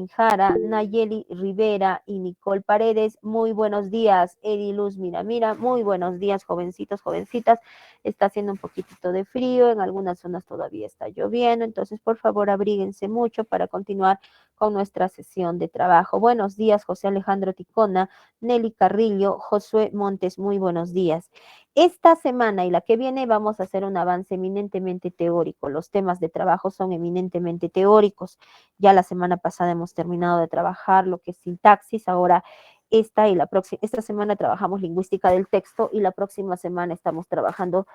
Jara, Nayeli Rivera y Nicole Paredes. Muy buenos días, Ediluz Mira, muy buenos días, jovencitos, jovencitas. Está haciendo un poquitito de frío, en algunas zonas todavía está lloviendo, entonces por favor abríguense mucho para continuar con nuestra sesión de trabajo. Buenos días, José Alejandro Ticona, Nelly Carrillo, Josué Montes, muy buenos días. Esta semana y la que viene vamos a hacer un avance eminentemente teórico. Los temas de trabajo son eminentemente teóricos. Ya la semana pasada hemos terminado de trabajar lo que es sintaxis. Ahora esta semana trabajamos lingüística del texto y la próxima semana estamos trabajando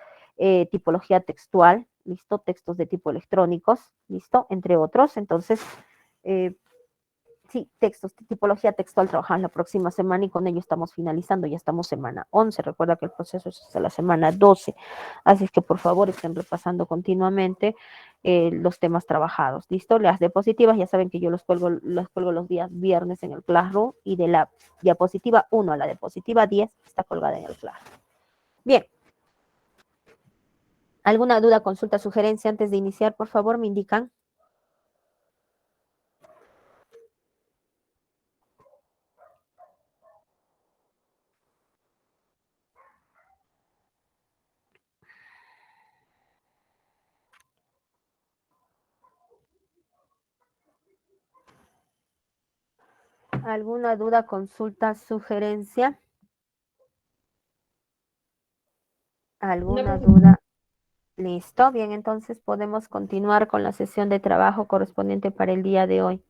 tipología textual, listo, textos de tipo electrónicos, listo, entre otros. Entonces, eh, sí, textos, tipología textual trabajamos la próxima semana y con ello estamos finalizando, ya estamos semana 11, recuerda que el proceso es hasta la semana 12, así es que por favor estén repasando continuamente los temas trabajados, ¿listo? Las diapositivas ya saben que yo los cuelgo los días viernes en el Classroom y de la diapositiva 1 a la diapositiva 10 está colgada en el Classroom. Bien. ¿Alguna duda, consulta, sugerencia antes de iniciar? Por favor, me indican. ¿Alguna duda, consulta, sugerencia? ¿Alguna duda? Listo, bien, entonces podemos continuar con la sesión de trabajo correspondiente para el día de hoy.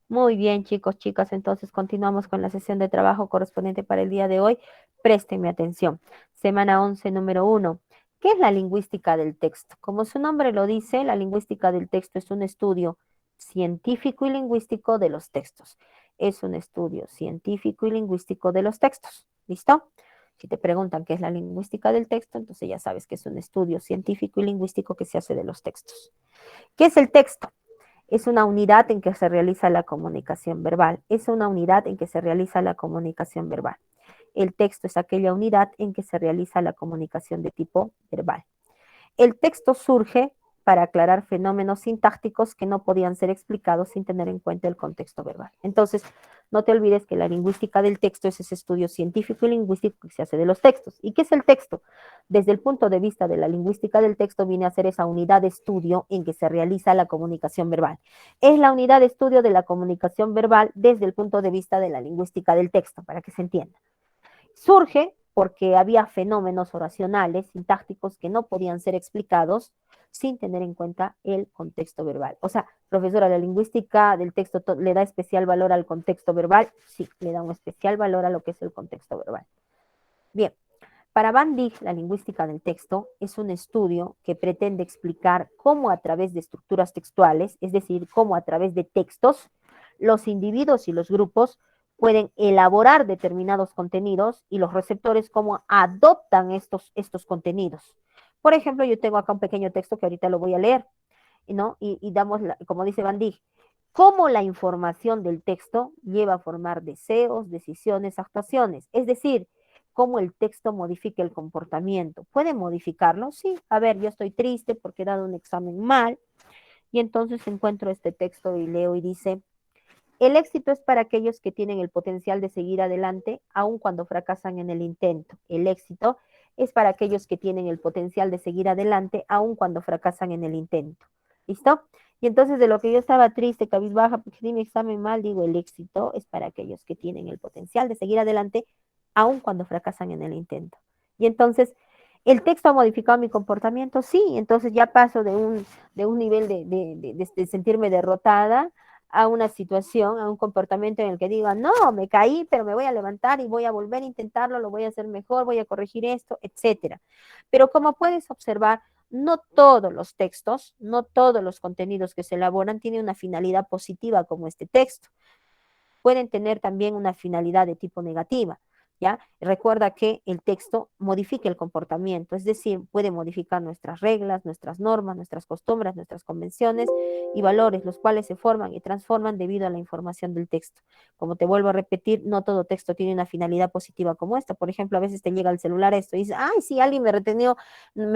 Muy bien, chicos, chicas, entonces continuamos con la sesión de trabajo correspondiente para el día de hoy. Préstenme atención. Semana 11, número 1. ¿Qué es la lingüística del texto? Como su nombre lo dice, la lingüística del texto es un estudio científico y lingüístico de los textos. Es un estudio científico y lingüístico de los textos. ¿Listo? Si te preguntan qué es la lingüística del texto, entonces ya sabes que es un estudio científico y lingüístico que se hace de los textos. ¿Qué es el texto? Es una unidad en que se realiza la comunicación verbal. Es una unidad en que se realiza la comunicación verbal. El texto es aquella unidad en que se realiza la comunicación de tipo verbal. El texto surge para aclarar fenómenos sintácticos que no podían ser explicados sin tener en cuenta el contexto verbal. Entonces, no te olvides que la lingüística del texto es ese estudio científico y lingüístico que se hace de los textos. ¿Y qué es el texto? Desde el punto de vista de la lingüística del texto, viene a ser esa unidad de estudio en que se realiza la comunicación verbal. Es la unidad de estudio de la comunicación verbal desde el punto de vista de la lingüística del texto, para que se entienda. Surge porque había fenómenos oracionales, sintácticos, que no podían ser explicados sin tener en cuenta el contexto verbal. O sea, profesora, la lingüística del texto le da especial valor al contexto verbal. Sí, le da un especial valor a lo que es el contexto verbal. Bien, para Van Dijk, la lingüística del texto es un estudio que pretende explicar cómo a través de estructuras textuales, es decir, cómo a través de textos, los individuos y los grupos pueden elaborar determinados contenidos y los receptores cómo adoptan estos contenidos. Por ejemplo, yo tengo acá un pequeño texto que ahorita lo voy a leer, ¿no? Y damos, como dice Van Dijk, cómo la información del texto lleva a formar deseos, decisiones, actuaciones. Es decir, cómo el texto modifica el comportamiento. ¿Puede modificarlo? Sí. A ver, yo estoy triste porque he dado un examen mal y entonces encuentro este texto y leo y dice, el éxito es para aquellos que tienen el potencial de seguir adelante aun cuando fracasan en el intento. El éxito es para aquellos que tienen el potencial de seguir adelante aun cuando fracasan en el intento. ¿Listo? Y entonces de lo que yo estaba triste, cabizbaja, porque di mi examen mal, digo, el éxito es para aquellos que tienen el potencial de seguir adelante aun cuando fracasan en el intento. Y entonces, ¿el texto ha modificado mi comportamiento? Sí, entonces ya paso de un nivel de sentirme derrotada a una situación, a un comportamiento en el que diga, no, me caí, pero me voy a levantar y voy a volver a intentarlo, lo voy a hacer mejor, voy a corregir esto, etcétera. Pero como puedes observar, no todos los textos, no todos los contenidos que se elaboran tienen una finalidad positiva como este texto. Pueden tener también una finalidad de tipo negativa. ¿Ya? Recuerda que el texto modifica el comportamiento, es decir, puede modificar nuestras reglas, nuestras normas, nuestras costumbres, nuestras convenciones y valores, los cuales se forman y transforman debido a la información del texto. Como te vuelvo a repetir, no todo texto tiene una finalidad positiva como esta. Por ejemplo, a veces te llega al celular esto y dices, ay, sí, alguien me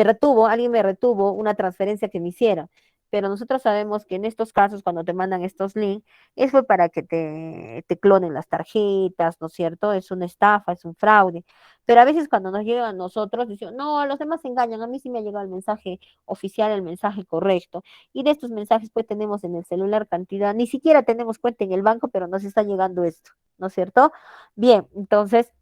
retuvo una transferencia que me hicieron. pero nosotros sabemos que en estos casos, cuando te mandan estos links, es fue para que te clonen las tarjetas, ¿no es cierto? Es una estafa, es un fraude. Pero a veces cuando nos llegan a nosotros, dicen, no, los demás se engañan, a mí sí me ha llegado el mensaje oficial, el mensaje correcto. Y de estos mensajes, pues tenemos en el celular cantidad, ni siquiera tenemos cuenta en el banco, pero nos está llegando esto, ¿no es cierto? Bien, entonces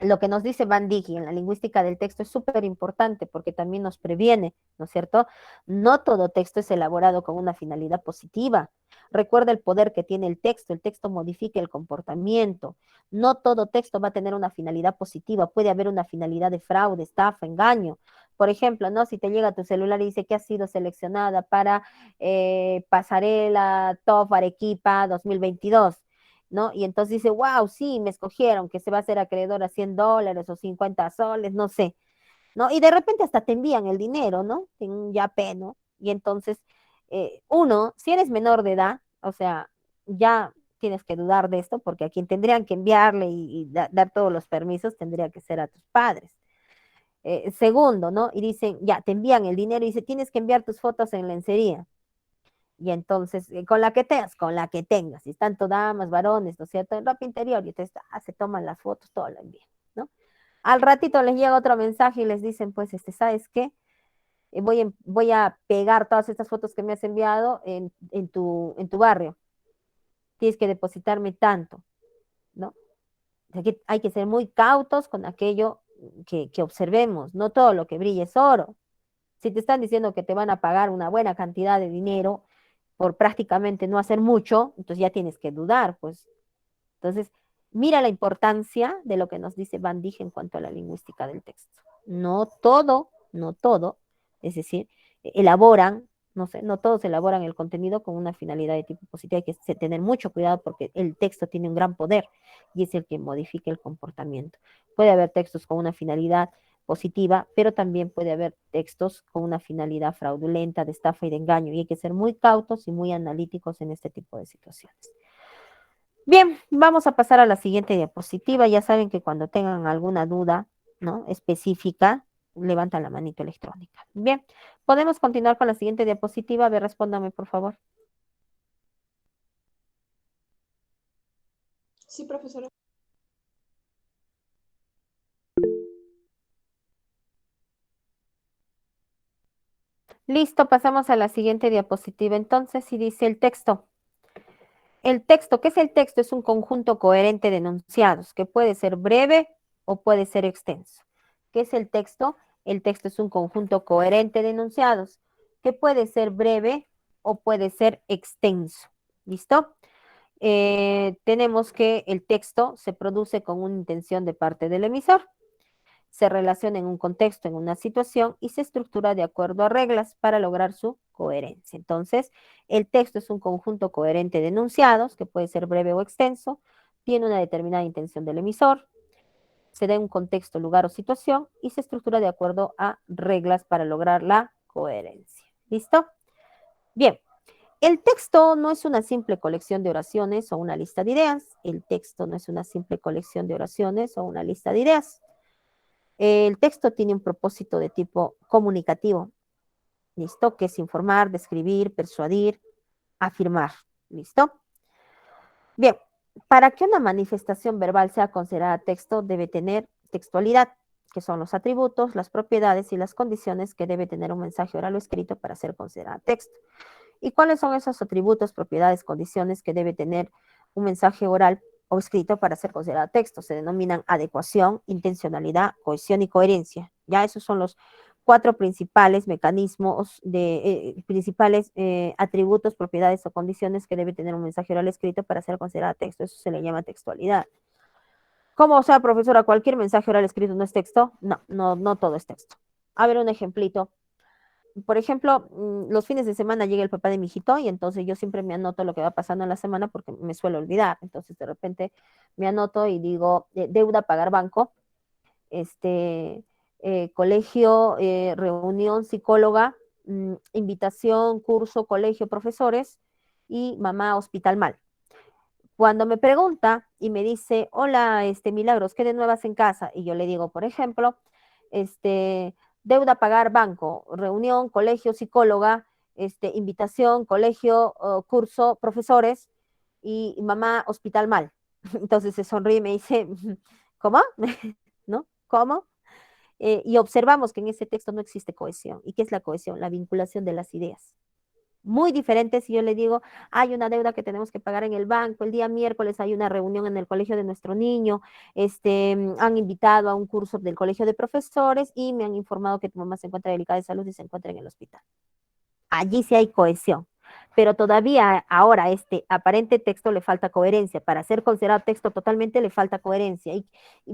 lo que nos dice Van Dijk en la lingüística del texto es súper importante porque también nos previene, ¿no es cierto? No todo texto es elaborado con una finalidad positiva. Recuerda el poder que tiene el texto modifica el comportamiento. No todo texto va a tener una finalidad positiva, puede haber una finalidad de fraude, estafa, engaño. Por ejemplo, ¿no? Si te llega a tu celular y dice que has sido seleccionada para Pasarela Top Arequipa 2022, ¿no? Y entonces dice, wow, sí, me escogieron, que se va a hacer acreedor a $100 o 50 soles, no sé, ¿no? Y de repente hasta te envían el dinero, ¿no? En un yape, ¿no? Y entonces, uno, si eres menor de edad, o sea, ya tienes que dudar de esto, porque a quien tendrían que enviarle y dar todos los permisos tendría que ser a tus padres. Segundo, ¿no? Y dicen, ya, te envían el dinero y dice, tienes que enviar tus fotos en lencería. Y entonces, con la que tengas, si están todas damas, varones, ¿no es cierto? En ropa interior, y entonces se toman las fotos, todo lo envían, ¿no? Al ratito les llega otro mensaje y les dicen, pues, ¿sabes qué? Voy a pegar todas estas fotos que me has enviado en tu barrio. Tienes que depositarme tanto, ¿no? O sea, que hay que ser muy cautos con aquello que observemos. No todo lo que brilla es oro. Si te están diciendo que te van a pagar una buena cantidad de dinero por prácticamente no hacer mucho, entonces ya tienes que dudar, pues. Entonces, mira la importancia de lo que nos dice Van Dijk en cuanto a la lingüística del texto. No todo, es decir, elaboran, no sé, no todos elaboran el contenido con una finalidad de tipo positivo. Hay que tener mucho cuidado porque el texto tiene un gran poder y es el que modifica el comportamiento. Puede haber textos con una finalidad positiva, pero también puede haber textos con una finalidad fraudulenta, de estafa y de engaño, y hay que ser muy cautos y muy analíticos en este tipo de situaciones. Bien, vamos a pasar a la siguiente diapositiva. Ya saben que cuando tengan alguna duda, ¿no? Específica, levantan la manito electrónica. Bien, podemos continuar con la siguiente diapositiva. A ver, respóndame, por favor. Sí, profesora. Listo, pasamos a la siguiente diapositiva. Entonces, si dice el texto. El texto, ¿qué es el texto? Es un conjunto coherente de enunciados que puede ser breve o puede ser extenso. ¿Qué es el texto? El texto es un conjunto coherente de enunciados que puede ser breve o puede ser extenso. ¿Listo? Tenemos que el texto se produce con una intención de parte del emisor, se relaciona en un contexto, en una situación y se estructura de acuerdo a reglas para lograr su coherencia. Entonces, el texto es un conjunto coherente de enunciados, que puede ser breve o extenso, tiene una determinada intención del emisor, se da un contexto, lugar o situación y se estructura de acuerdo a reglas para lograr la coherencia. ¿Listo? Bien, el texto no es una simple colección de oraciones o una lista de ideas. El texto no es una simple colección de oraciones o una lista de ideas. El texto tiene un propósito de tipo comunicativo, ¿listo? Que es informar, describir, persuadir, afirmar, ¿listo? Bien, para que una manifestación verbal sea considerada texto, debe tener textualidad, que son los atributos, las propiedades y las condiciones que debe tener un mensaje oral o escrito para ser considerada texto. ¿Y cuáles son esos atributos, propiedades, condiciones que debe tener un mensaje oral o escrito para ser considerado texto? Se denominan adecuación, intencionalidad, cohesión y coherencia. Ya esos son los cuatro principales mecanismos principales atributos, propiedades o condiciones que debe tener un mensaje oral escrito para ser considerado texto. Eso se le llama textualidad. ¿Cómo, o sea, profesora, cualquier mensaje oral escrito no es texto? No, no, no todo es texto. A ver un ejemplito. Por ejemplo, los fines de semana llega el papá de mi hijito y entonces yo siempre me anoto lo que va pasando en la semana porque me suelo olvidar. Entonces de repente me anoto y digo, deuda, pagar banco, colegio, reunión, psicóloga, invitación, curso, colegio, profesores y mamá, hospital mal. Cuando me pregunta y me dice, hola, Milagros, ¿qué de nuevas en casa? Y yo le digo, por ejemplo, este, deuda pagar banco, reunión, colegio, psicóloga, invitación, colegio, curso, profesores, y mamá, hospital mal. Entonces se sonríe y me dice, ¿cómo? ¿No? ¿Cómo? Y observamos que en ese texto no existe cohesión. ¿Y qué es la cohesión? La vinculación de las ideas. Muy diferente si yo le digo, hay una deuda que tenemos que pagar en el banco, el día miércoles hay una reunión en el colegio de nuestro niño, han invitado a un curso del colegio de profesores y me han informado que tu mamá se encuentra delicada de salud y se encuentra en el hospital. Allí sí hay cohesión, pero todavía ahora este aparente texto le falta coherencia. Para ser considerado texto totalmente le falta coherencia.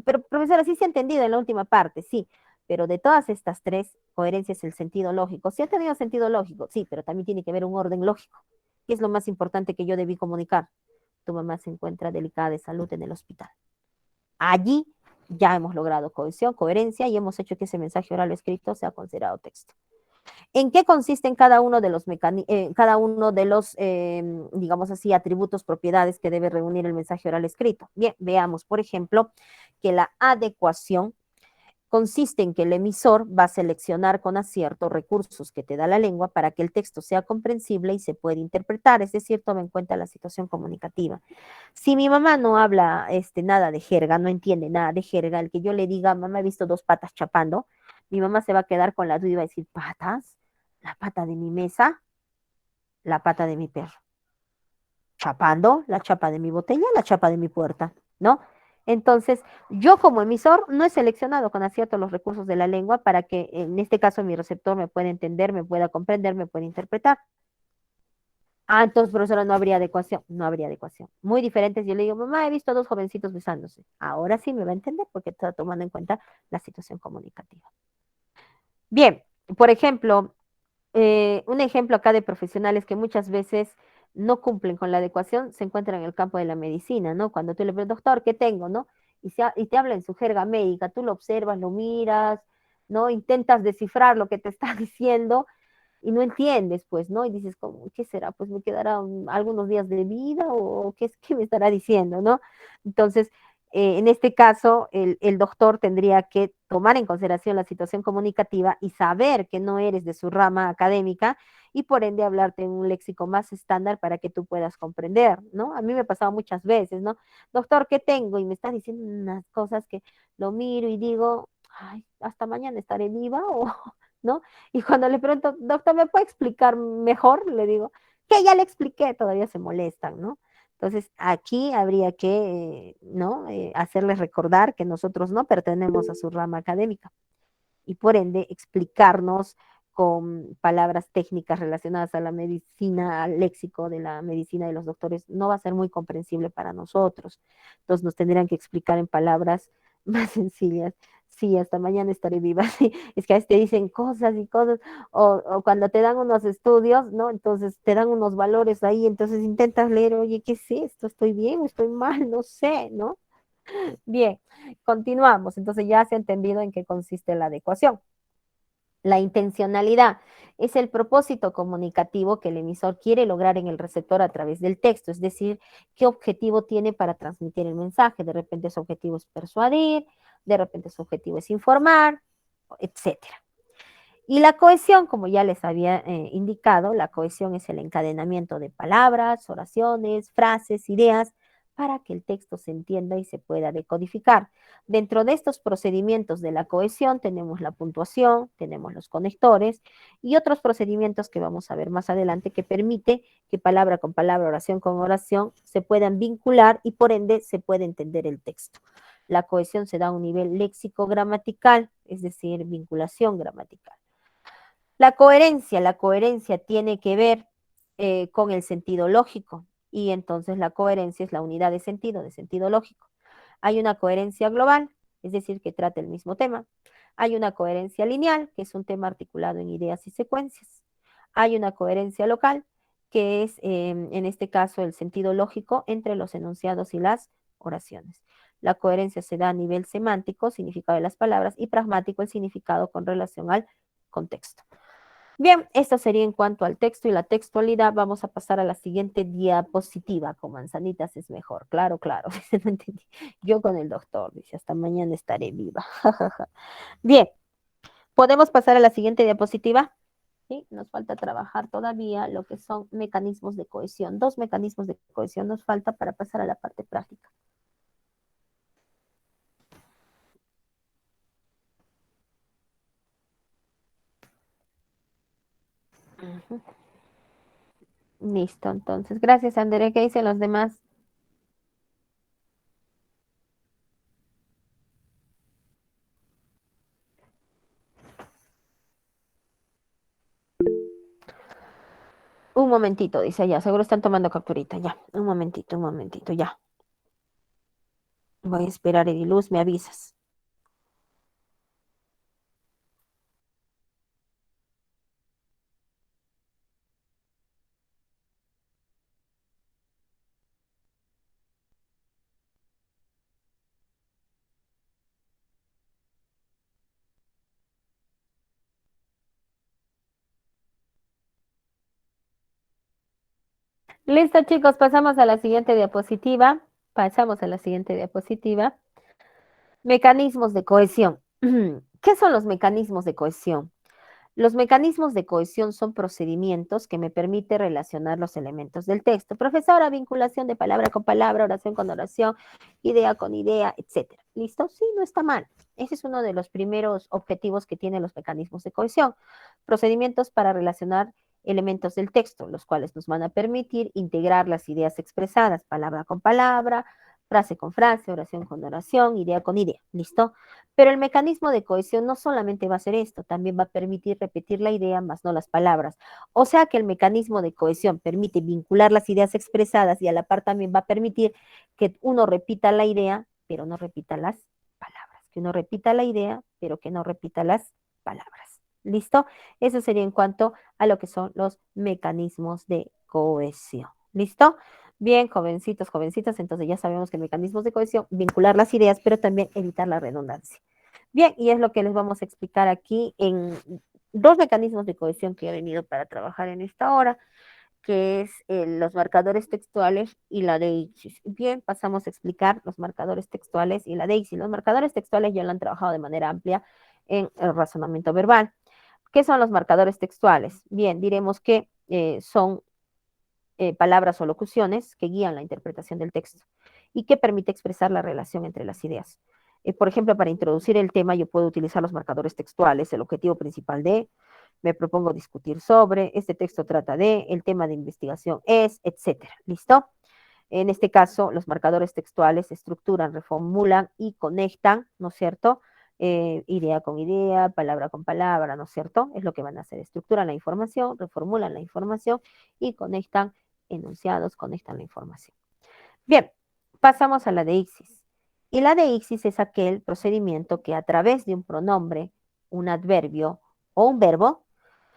Pero profesora, sí se ha entendido en la última parte, sí, pero de todas estas tres, coherencia es el sentido lógico. Sí ha tenido sentido lógico, sí, pero también tiene que haber un orden lógico. ¿Qué es lo más importante que yo debí comunicar? Tu mamá se encuentra delicada de salud en el hospital. Allí ya hemos logrado cohesión, coherencia y hemos hecho que ese mensaje oral o escrito sea considerado texto. ¿En qué consisten cada uno de los, digamos así, atributos, propiedades que debe reunir el mensaje oral escrito? Bien, veamos, por ejemplo, que la adecuación consiste en que el emisor va a seleccionar con acierto recursos que te da la lengua para que el texto sea comprensible y se pueda interpretar, es decir, toma en cuenta la situación comunicativa. Si mi mamá no habla nada de jerga, no entiende nada de jerga, el que yo le diga, mamá, he visto dos patas chapando, mi mamá se va a quedar con la duda y va a decir, ¿patas? La pata de mi mesa, la pata de mi perro. Chapando, la chapa de mi botella, la chapa de mi puerta, ¿no? Entonces, yo como emisor no he seleccionado con acierto los recursos de la lengua para que en este caso mi receptor me pueda entender, me pueda comprender, me pueda interpretar. Ah, entonces, profesora, no habría adecuación. No habría adecuación. Muy diferentes. Yo le digo, mamá, he visto a dos jovencitos besándose. Ahora sí me va a entender porque está tomando en cuenta la situación comunicativa. Bien, por ejemplo, un ejemplo acá de profesionales que muchas veces no cumplen con la adecuación se encuentran en el campo de la medicina, ¿no? Cuando tú le preguntas, doctor, ¿qué tengo, no? Y te habla en su jerga médica, tú lo observas, lo miras, ¿no? Intentas descifrar lo que te está diciendo y no entiendes, pues, ¿no? Y dices, ¿cómo, qué será? Pues me quedarán algunos días de vida o qué me estará diciendo, ¿no? Entonces, en este caso, el doctor tendría que tomar en consideración la situación comunicativa y saber que no eres de su rama académica y por ende hablarte en un léxico más estándar para que tú puedas comprender, ¿no? A mí me ha pasado muchas veces, ¿no? Doctor, ¿qué tengo? Y me está diciendo unas cosas que lo miro y digo, ay, hasta mañana estaré viva o, ¿no? Y cuando le pregunto, doctor, ¿me puede explicar mejor? Le digo, que ya le expliqué, todavía se molestan, ¿no? Entonces, aquí habría que, ¿no? Hacerles recordar que nosotros no pertenecemos a su rama académica y por ende explicarnos con palabras técnicas relacionadas a la medicina, al léxico de la medicina de los doctores, no va a ser muy comprensible para nosotros. Entonces nos tendrían que explicar en palabras más sencillas. Sí, hasta mañana estaré viva. Sí, es que a veces te dicen cosas y cosas, o cuando te dan unos estudios, ¿no? Entonces te dan unos valores ahí, entonces intentas leer, oye, ¿qué es esto? ¿Estoy bien o estoy mal? No sé, ¿no? Bien, continuamos. Entonces ya se ha entendido en qué consiste la adecuación. La intencionalidad es el propósito comunicativo que el emisor quiere lograr en el receptor a través del texto, es decir, qué objetivo tiene para transmitir el mensaje. De repente su objetivo es persuadir, de repente su objetivo es informar, etcétera. Y la cohesión, como ya les había indicado, la cohesión es el encadenamiento de palabras, oraciones, frases, ideas, para que el texto se entienda y se pueda decodificar. Dentro de estos procedimientos de la cohesión tenemos la puntuación, tenemos los conectores y otros procedimientos que vamos a ver más adelante que permite que palabra con palabra, oración con oración se puedan vincular y por ende se puede entender el texto. La cohesión se da a un nivel léxico-gramatical, es decir, vinculación gramatical. La coherencia tiene que ver con el sentido lógico y entonces la coherencia es la unidad de sentido lógico. Hay una coherencia global, es decir, que trata el mismo tema. Hay una coherencia lineal, que es un tema articulado en ideas y secuencias. Hay una coherencia local, que es en este caso el sentido lógico entre los enunciados y las oraciones. La coherencia se da a nivel semántico, significado de las palabras, y pragmático, el significado con relación al contexto. Bien, esto sería en cuanto al texto y la textualidad. Vamos a pasar a la siguiente diapositiva. Con manzanitas es mejor. Claro, claro. No entendí. Yo con el doctor, dice, hasta mañana estaré viva. Bien, ¿podemos pasar a la siguiente diapositiva? ¿sí? Nos falta trabajar todavía lo que son mecanismos de cohesión. Dos mecanismos de cohesión nos falta para pasar a la parte práctica. Ujú. Listo, entonces, gracias, André. ¿Qué dicen los demás? Un momentito, dice ya, seguro están tomando capturita, ya, un momentito, ya. Voy a esperar, Ediluz, me avisas. Listo, chicos, pasamos a la siguiente diapositiva. Pasamos a la siguiente diapositiva. Mecanismos de cohesión. ¿Qué son los mecanismos de cohesión? Los mecanismos de cohesión son procedimientos que me permiten relacionar los elementos del texto. Profesora, vinculación de palabra con palabra, oración con oración, idea con idea, etcétera. ¿Listo? Sí, no está mal. Ese es uno de los primeros objetivos que tienen los mecanismos de cohesión. Procedimientos para relacionar elementos del texto, los cuales nos van a permitir integrar las ideas expresadas, palabra con palabra, frase con frase, oración con oración, idea con idea. ¿Listo? Pero el mecanismo de cohesión no solamente va a hacer esto, también va a permitir repetir la idea más no las palabras. O sea que el mecanismo de cohesión permite vincular las ideas expresadas y a la par también va a permitir que uno repita la idea, pero no repita las palabras. Que uno repita la idea, pero que no repita las palabras. ¿Listo? Eso sería en cuanto a lo que son los mecanismos de cohesión. ¿Listo? Bien, jovencitos, jovencitas, entonces ya sabemos que mecanismos de cohesión, vincular las ideas, pero también evitar la redundancia. Bien, y es lo que les vamos a explicar aquí en dos mecanismos de cohesión que he venido para trabajar en esta hora, que es los marcadores textuales y la deixis. Bien, pasamos a explicar los marcadores textuales y la deixis. Los marcadores textuales ya lo han trabajado de manera amplia en el razonamiento verbal. ¿Qué son los marcadores textuales? Bien, diremos que son palabras o locuciones que guían la interpretación del texto y que permite expresar la relación entre las ideas. Por ejemplo, para introducir el tema, yo puedo utilizar los marcadores textuales, el objetivo principal de, me propongo discutir sobre, este texto trata de, el tema de investigación es, etcétera. ¿Listo? En este caso, los marcadores textuales estructuran, reformulan y conectan, ¿no es cierto? Idea con idea, palabra con palabra, ¿no es cierto? Es lo que van a hacer. Estructuran la información, reformulan la información y conectan enunciados, conectan la información. Bien, pasamos a la deixis. Y la deixis es aquel procedimiento que a través de un pronombre, un adverbio o un verbo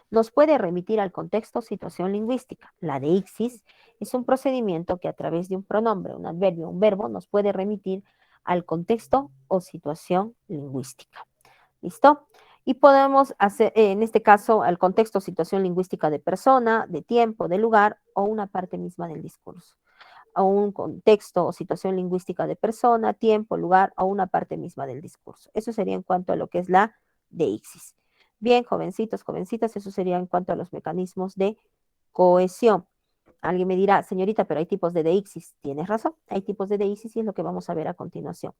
nos puede remitir al contexto o situación lingüística. La deixis es un procedimiento que a través de un pronombre, un adverbio, un verbo, nos puede remitir al contexto o situación lingüística. ¿Listo? Y podemos hacer, en este caso, al contexto o situación lingüística de persona, de tiempo, de lugar o una parte misma del discurso. A un contexto o situación lingüística de persona, tiempo, lugar o una parte misma del discurso. Eso sería en cuanto a lo que es la deixis. Bien, jovencitos, jovencitas, eso sería en cuanto a los mecanismos de cohesión. Alguien me dirá, señorita, pero hay tipos de deixis. Tienes razón, hay tipos de deixis y es lo que vamos a ver a continuación.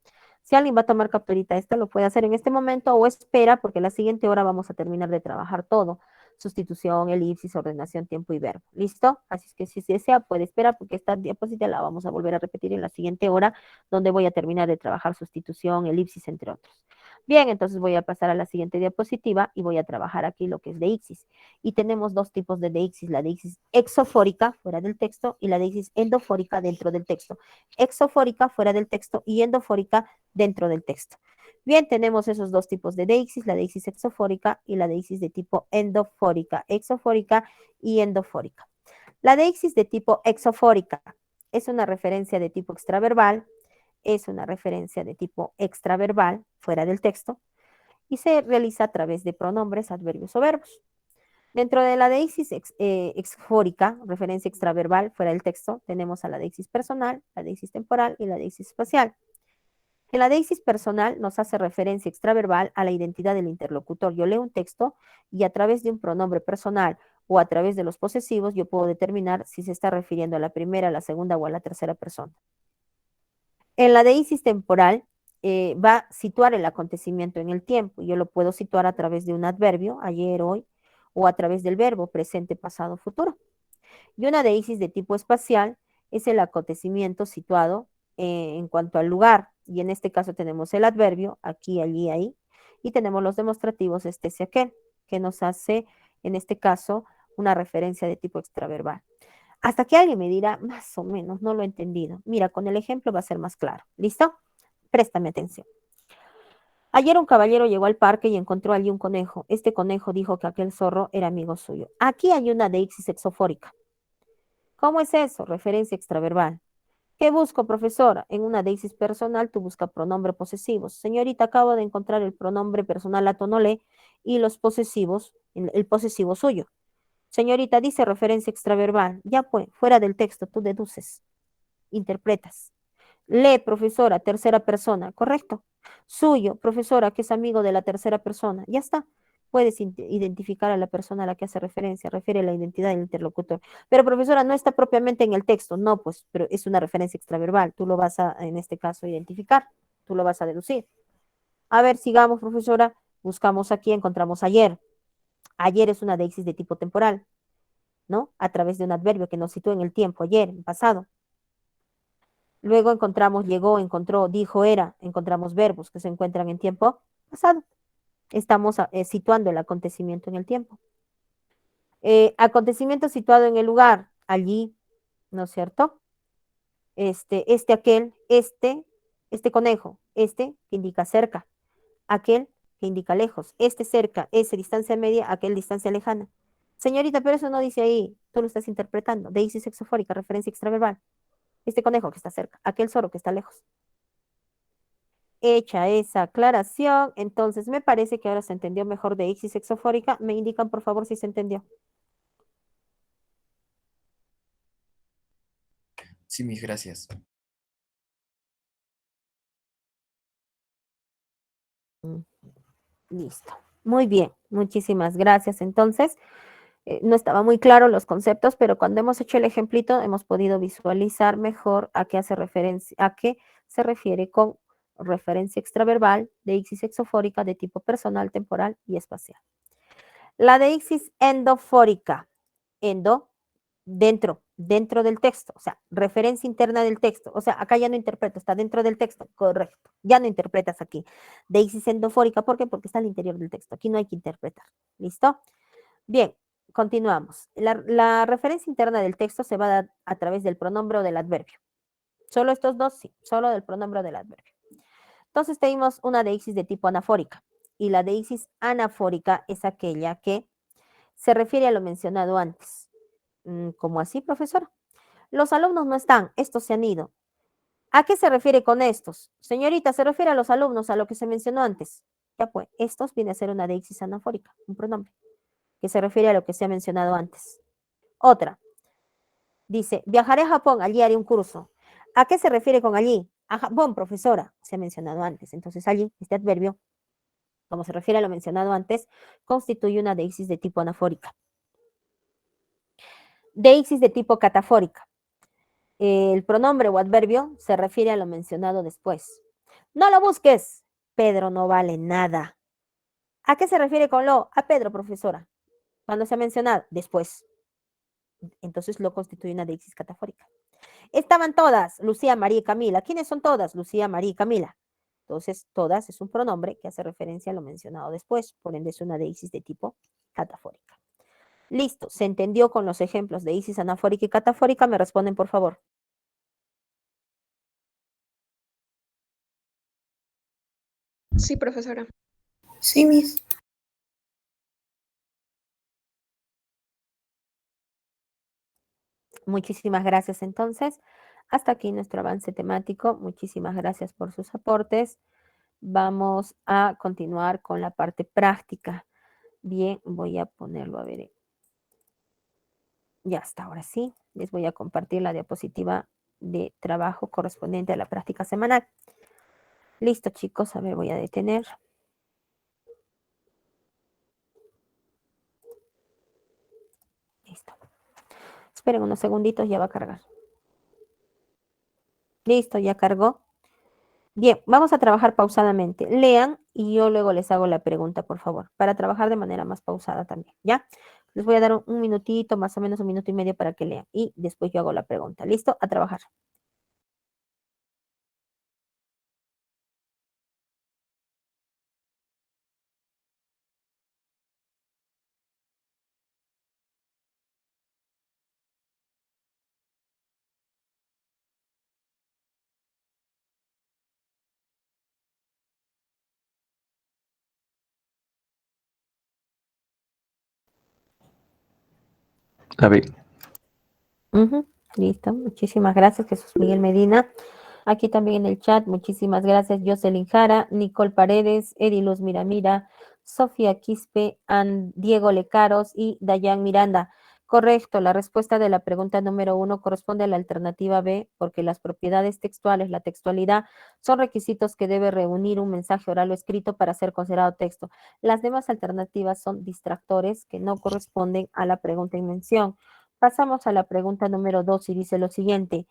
Si alguien va a tomar capturita esta, lo puede hacer en este momento o espera, porque la siguiente hora vamos a terminar de trabajar todo. Sustitución, elipsis, ordenación, tiempo y verbo. ¿Listo? Así es que si desea, puede esperar, porque esta diapositiva la vamos a volver a repetir en la siguiente hora, donde voy a terminar de trabajar sustitución, elipsis, entre otros. Bien, entonces voy a pasar a la siguiente diapositiva y voy a trabajar aquí lo que es deixis. Y tenemos dos tipos de deixis, la deixis exofórica fuera del texto y la deixis endofórica dentro del texto. Exofórica fuera del texto y endofórica dentro del texto. Bien, tenemos esos dos tipos de deixis, la deixis exofórica y la deixis de tipo endofórica, exofórica y endofórica. La deixis de tipo exofórica es una referencia de tipo extraverbal, es una referencia de tipo extraverbal fuera del texto y se realiza a través de pronombres, adverbios o verbos. Dentro de la deixis exfórica, referencia extraverbal fuera del texto, tenemos a la deixis personal, la deixis temporal y la deixis espacial. En la deísis personal nos hace referencia extraverbal a la identidad del interlocutor. Yo leo un texto y a través de un pronombre personal o a través de los posesivos yo puedo determinar si se está refiriendo a la primera, a la segunda o a la tercera persona. En la deísis temporal va a situar el acontecimiento en el tiempo. Yo lo puedo situar a través de un adverbio, ayer, hoy, o a través del verbo presente, pasado, futuro. Y una deísis de tipo espacial es el acontecimiento situado en cuanto al lugar. Y en este caso tenemos el adverbio, aquí, allí, ahí. Y tenemos los demostrativos, este, ese, aquel, que nos hace, en este caso, una referencia de tipo extraverbal. Hasta que alguien me dirá, más o menos, no lo he entendido. Mira, con el ejemplo va a ser más claro. ¿Listo? Préstame atención. Ayer un caballero llegó al parque y encontró allí un conejo. Este conejo dijo que aquel zorro era amigo suyo. Aquí hay una deixis exofórica. ¿Cómo es eso? Referencia extraverbal. ¿Qué busco, profesora? En una deixis personal tú buscas pronombres posesivos. Señorita, acabo de encontrar el pronombre personal atonolé y los posesivos, el posesivo suyo. Señorita, dice referencia extraverbal. Ya pues, fuera del texto, tú deduces, interpretas. Lee, profesora, tercera persona, correcto. Suyo, profesora, que es amigo de la tercera persona. Ya está. Puedes identificar a la persona a la que hace referencia, refiere a la identidad del interlocutor. Pero, profesora, no está propiamente en el texto. No, pues, pero es una referencia extraverbal. Tú lo vas a, en este caso, identificar. Tú lo vas a deducir. A ver, sigamos, profesora. Buscamos aquí, encontramos ayer. Ayer es una deixis de tipo temporal, ¿no? A través de un adverbio que nos sitúa en el tiempo, ayer, en pasado. Luego encontramos llegó, encontró, dijo, era. Encontramos verbos que se encuentran en tiempo pasado. Estamos situando el acontecimiento en el tiempo. Acontecimiento situado en el lugar, allí, ¿no es cierto? Aquel, este conejo, que indica cerca, aquel que indica lejos, este cerca, ese distancia media, aquel distancia lejana. Señorita, pero eso no dice ahí, tú lo estás interpretando. Deísis exofórica, referencia extraverbal. Este conejo que está cerca, aquel zorro que está lejos. Hecha esa aclaración, entonces me parece que ahora se entendió mejor de ixis exofórica. Me indican, por favor, si se entendió. Sí, mis gracias. Mm, listo. Muy bien, muchísimas gracias. Entonces, no estaba muy claro los conceptos, pero cuando hemos hecho el ejemplito, hemos podido visualizar mejor a qué hace referencia, a qué se refiere con referencia extraverbal de ixis exofórica de tipo personal, temporal y espacial. La de ixis endofórica, endo, dentro del texto, o sea, referencia interna del texto, o sea, acá ya no interpreto, está dentro del texto, correcto, ya no interpretas aquí. Deixis endofórica, ¿por qué? Porque está al interior del texto, aquí no hay que interpretar, ¿listo? Bien, continuamos. La referencia interna del texto se va a dar a través del pronombre o del adverbio. Solo estos dos, sí, solo del pronombre o del adverbio. Entonces tenemos una deixis de tipo anafórica, y la deixis anafórica es aquella que se refiere a lo mencionado antes. ¿Cómo así, profesora? Los alumnos no están, estos se han ido. ¿A qué se refiere con estos? Señorita, se refiere a los alumnos, a lo que se mencionó antes. Ya pues, estos viene a ser una deixis anafórica, un pronombre, que se refiere a lo que se ha mencionado antes. Otra, dice, viajaré a Japón, allí haré un curso. ¿A qué se refiere con allí? A Japón, profesora, se ha mencionado antes. Entonces allí, este adverbio, como se refiere a lo mencionado antes, constituye una deixis de tipo anafórica. Deixis de tipo catafórica. El pronombre o adverbio se refiere a lo mencionado después. No lo busques. Pedro no vale nada. ¿A qué se refiere con lo? A Pedro, profesora. Cuando se ha mencionado, después. Entonces lo constituye una deixis catafórica. Estaban todas, Lucía, María y Camila. ¿Quiénes son todas? Lucía, María y Camila. Entonces, todas es un pronombre que hace referencia a lo mencionado después. Por ende, es una deixis de tipo catafórica. Listo. ¿Se entendió con los ejemplos de deixis anafórica y catafórica? Me responden, por favor. Sí, profesora. Sí, Miss. Muchísimas gracias entonces. Hasta aquí nuestro avance temático. Muchísimas gracias por sus aportes. Vamos a continuar con la parte práctica. Bien, voy a ponerlo a ver. Ya está, ahora sí. Les voy a compartir la diapositiva de trabajo correspondiente a la práctica semanal. Listo, chicos. A ver, voy a detener. Listo. Esperen unos segunditos, ya va a cargar. Listo, ya cargó. Bien, vamos a trabajar pausadamente. Lean y yo luego les hago la pregunta, por favor, para trabajar de manera más pausada también, ¿ya? Les voy a dar un minutito, más o menos un minuto y medio para que lean y después yo hago la pregunta. ¿Listo? A trabajar. A ver, Ujú, listo, muchísimas gracias, Jesús Miguel Medina. Aquí también en el chat, muchísimas gracias, Jocelyn Jara, Nicole Paredes, Ediluz Miramira, Sofía Quispe, Diego Lecaros y Dayan Miranda. Correcto, la respuesta de la pregunta número 1 corresponde a la alternativa B, porque las propiedades textuales, la textualidad, son requisitos que debe reunir un mensaje oral o escrito para ser considerado texto. Las demás alternativas son distractores que no corresponden a la pregunta en mención. Pasamos a la pregunta número 2 y dice lo siguiente.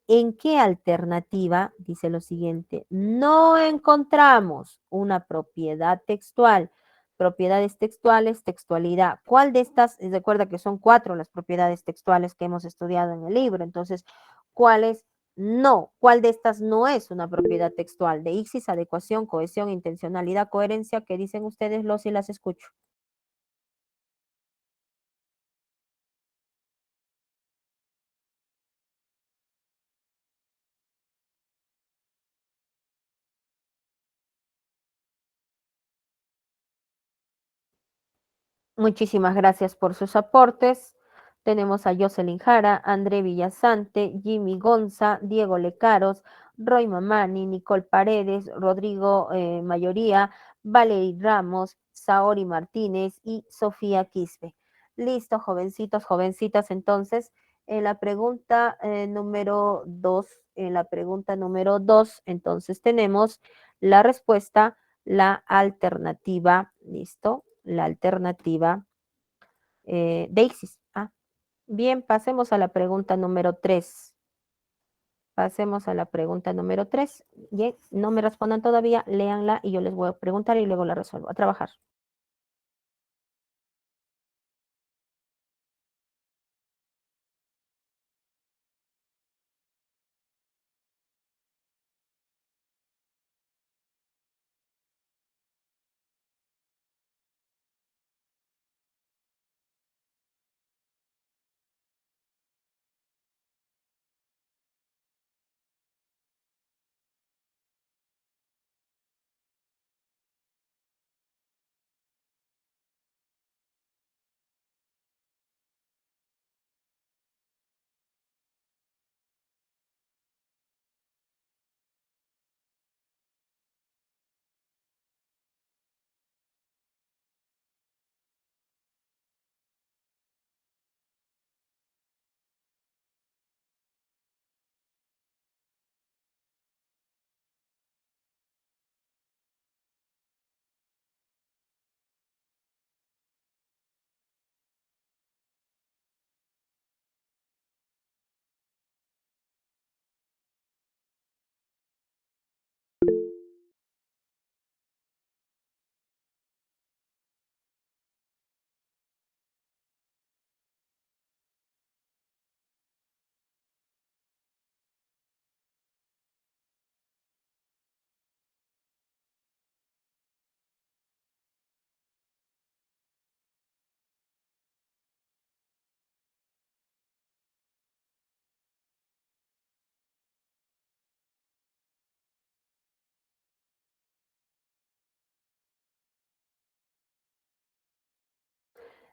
¿En qué alternativa, dice lo siguiente, no encontramos una propiedad textual? Propiedades textuales, textualidad. ¿Cuál de estas? Recuerda que son 4 las propiedades textuales que hemos estudiado en el libro. Entonces, ¿cuáles no? ¿Cuál de estas no es una propiedad textual? De ixis, adecuación, cohesión, intencionalidad, coherencia. ¿Qué dicen ustedes? Los y las escucho. Muchísimas gracias por sus aportes. Tenemos a Jocelyn Jara, André Villasante, Jimmy Gonza, Diego Lecaros, Roy Mamani, Nicole Paredes, Rodrigo Mayoría, Valery Ramos, Saori Martínez y Sofía Quispe. Listo, jovencitos, jovencitas. Entonces, en la pregunta número 2, entonces tenemos la respuesta, la alternativa, ¿listo? La alternativa Deixis. Ah, bien, pasemos a la pregunta número 3. Pasemos a la pregunta número 3. Bien, no me respondan todavía, léanla y yo les voy a preguntar y luego la resuelvo. A trabajar.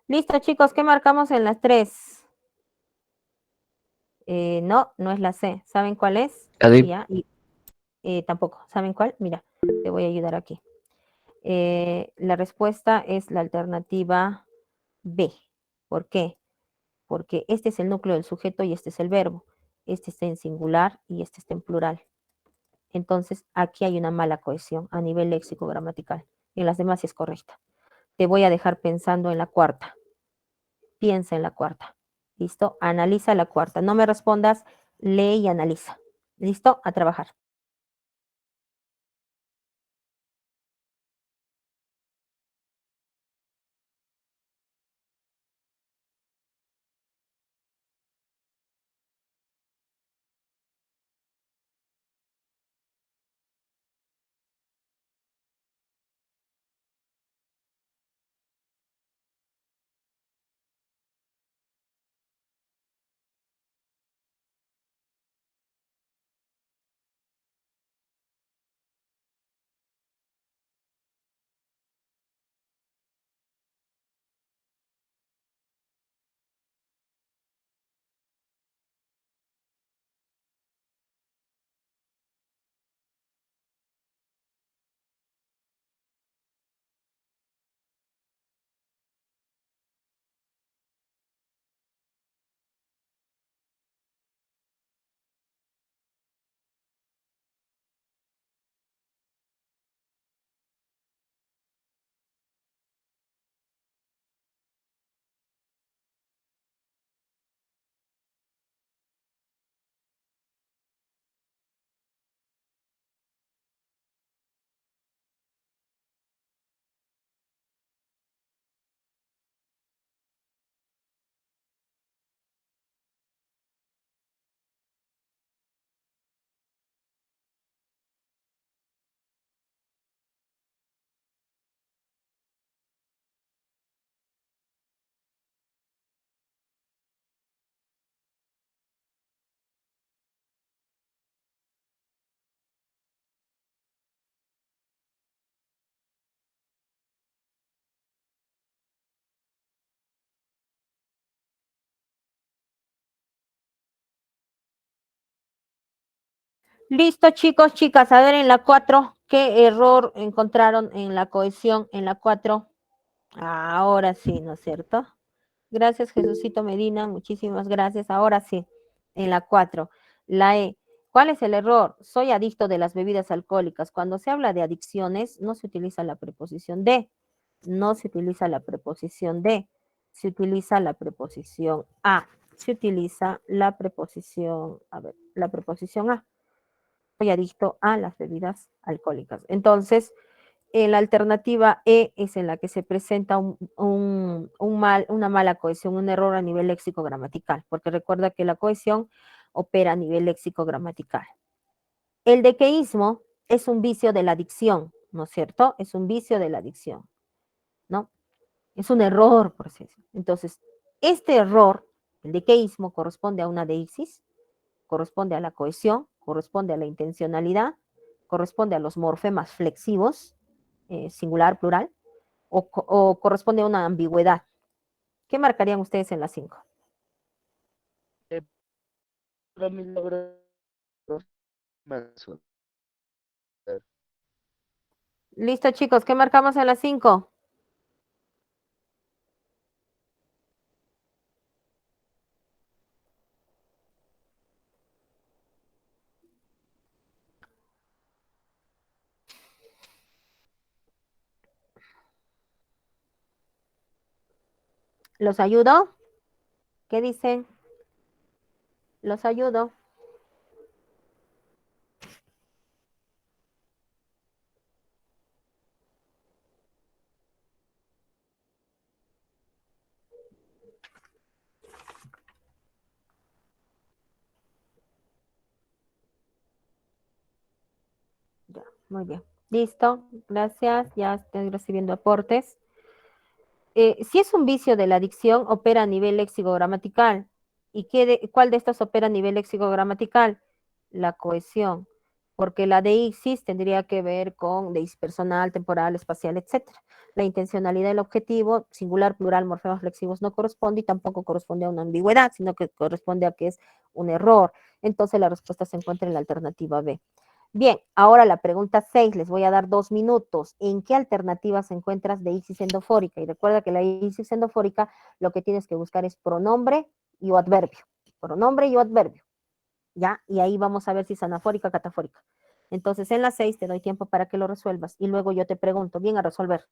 Listo, chicos, ¿qué marcamos en las 3? No, no es la C. ¿Saben cuál es? a ver, Ya, y tampoco. ¿Saben cuál? Mira, te voy a ayudar aquí. La respuesta es la alternativa B. ¿Por qué? Porque este es el núcleo del sujeto y este es el verbo. Este está en singular y este está en plural. Entonces, aquí hay una mala cohesión a nivel léxico gramatical. En las demás sí es correcta. Te voy a dejar pensando en la cuarta. Piensa en la cuarta. ¿Listo? Analiza la cuarta. No me respondas, lee y analiza. ¿Listo? A trabajar. Listo, chicos, chicas. A ver en la 4, ¿qué error encontraron en la cohesión en la 4? Ahora sí, ¿no es cierto? Gracias, Jesucito Medina. Muchísimas gracias. Ahora sí, en la 4. La E. ¿Cuál es el error? Soy adicto de las bebidas alcohólicas. Cuando se habla de adicciones, no se utiliza la preposición de. No se utiliza la preposición de. Se utiliza la preposición a. Se utiliza la preposición, a ver, la preposición a. Soy adicto a las bebidas alcohólicas. Entonces, la alternativa E es en la que se presenta una mala cohesión, un error a nivel léxico-gramatical, porque recuerda que la cohesión opera a nivel léxico-gramatical. El dequeísmo es un vicio de la dicción, ¿no es cierto? Es un vicio de la dicción, ¿no? Es un error, por así decirlo. Entonces, este error, el dequeísmo, corresponde a una deicsis, corresponde a la cohesión, corresponde a la intencionalidad, corresponde a los morfemas flexivos, singular, plural, o corresponde a una ambigüedad. ¿Qué marcarían ustedes en la 5? Para mi logro mensual. Listo, chicos, ¿qué marcamos en la 5? ¿Los ayudo? ¿Qué dicen? ¿Los ayudo? Ya, muy bien. Listo, gracias. Ya estoy recibiendo aportes. Si es un vicio de la adicción, opera a nivel léxico-gramatical. ¿Y cuál de estos opera a nivel léxico-gramatical? La cohesión, porque la deicsis tendría que ver con deicsis personal, temporal, espacial, etcétera. La intencionalidad del objetivo, singular, plural, morfemas flexivos, no corresponde y tampoco corresponde a una ambigüedad, sino que corresponde a que es un error. Entonces la respuesta se encuentra en la alternativa B. Bien, ahora la pregunta 6, les voy a dar 2 minutos. ¿En qué alternativas encuentras deicsis endofórica? Y recuerda que la deicsis endofórica lo que tienes que buscar es pronombre y o adverbio. Pronombre y o adverbio. ¿Ya? Y ahí vamos a ver si es anafórica o catafórica. Entonces, en la 6 te doy tiempo para que lo resuelvas y luego yo te pregunto, bien a resolver.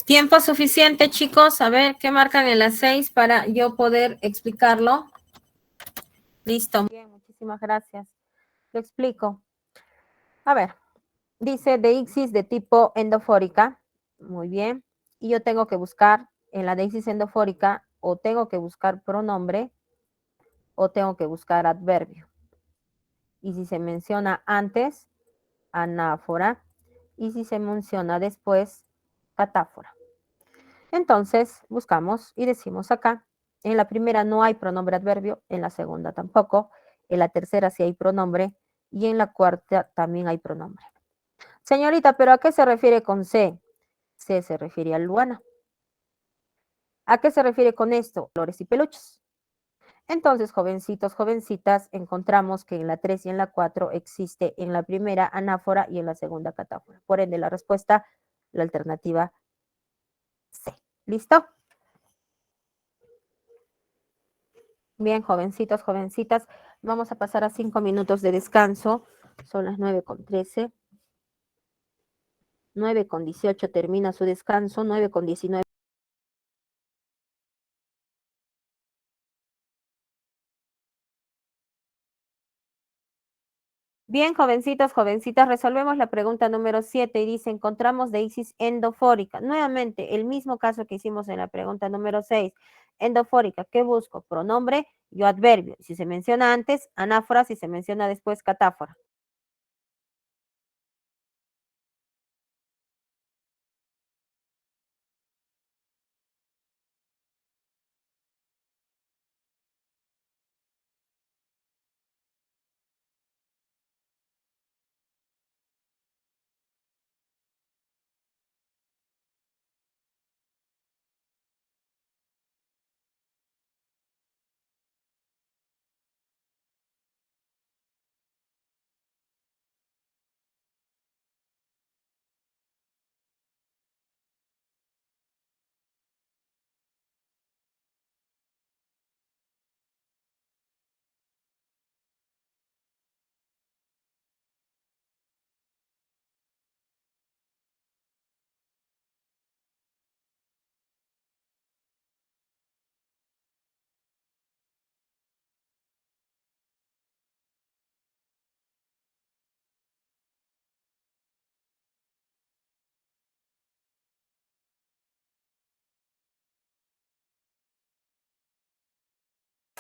Tiempo suficiente, chicos. A ver, ¿qué marcan en las 6 para yo poder explicarlo? Listo. Bien, muchísimas gracias. Lo explico. A ver, dice deixis de tipo endofórica. Muy bien. Y yo tengo que buscar en la deixis endofórica o tengo que buscar pronombre o tengo que buscar adverbio. Y si se menciona antes, anáfora. Y si se menciona después, catáfora. Entonces, buscamos y decimos acá, en la primera no hay pronombre adverbio, en la segunda tampoco, en la tercera sí hay pronombre y en la cuarta también hay pronombre. Señorita, ¿pero a qué se refiere con C? C se refiere a Luana. ¿A qué se refiere con esto? Flores y peluches. Entonces, jovencitos, jovencitas, encontramos que en la 3 y en la 4 existe en la primera anáfora y en la segunda catáfora. Por ende, la respuesta, la alternativa C. ¿Listo? Bien, jovencitos, jovencitas, vamos a pasar a 5 minutos de descanso. Son las 9:13. 9:18 termina su descanso, 9:19. Bien, jovencitos, jovencitas, resolvemos la pregunta número 7 y dice, encontramos dehiscis endofórica. Nuevamente, el mismo caso que hicimos en la pregunta número 6. Endofórica, ¿qué busco? Pronombre, yo adverbio. Si se menciona antes, anáfora, si se menciona después, catáfora.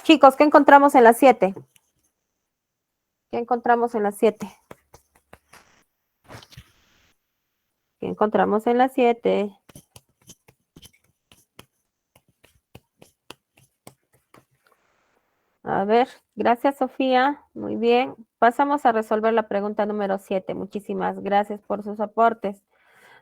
Chicos, ¿qué encontramos en la 7? ¿Qué encontramos en la 7? ¿Qué encontramos en la 7? A ver, gracias Sofía. Muy bien. Pasamos a resolver la pregunta número 7. Muchísimas gracias por sus aportes.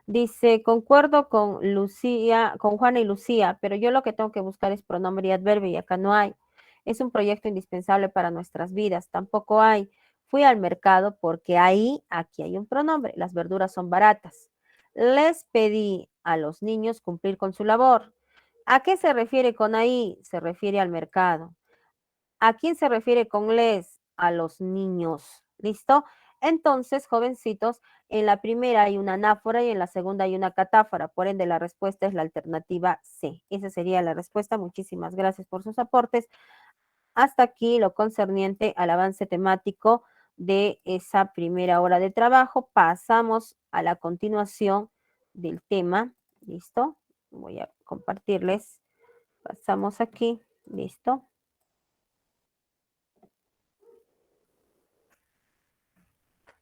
Dice, concuerdo con Lucía, con Juana y Lucía, pero yo lo que tengo que buscar es pronombre y adverbio y acá no hay. Es un proyecto indispensable para nuestras vidas, tampoco hay. Fui al mercado porque aquí hay un pronombre, las verduras son baratas. Les pedí a los niños cumplir con su labor. ¿A qué se refiere con ahí? Se refiere al mercado. ¿A quién se refiere con les? A los niños. ¿Listo? Entonces, jovencitos, en la primera hay una anáfora y en la segunda hay una catáfora. Por ende, la respuesta es la alternativa C. Esa sería la respuesta. Muchísimas gracias por sus aportes. Hasta aquí lo concerniente al avance temático de esa primera hora de trabajo. Pasamos a la continuación del tema. ¿Listo? Voy a compartirles. Pasamos aquí. ¿Listo?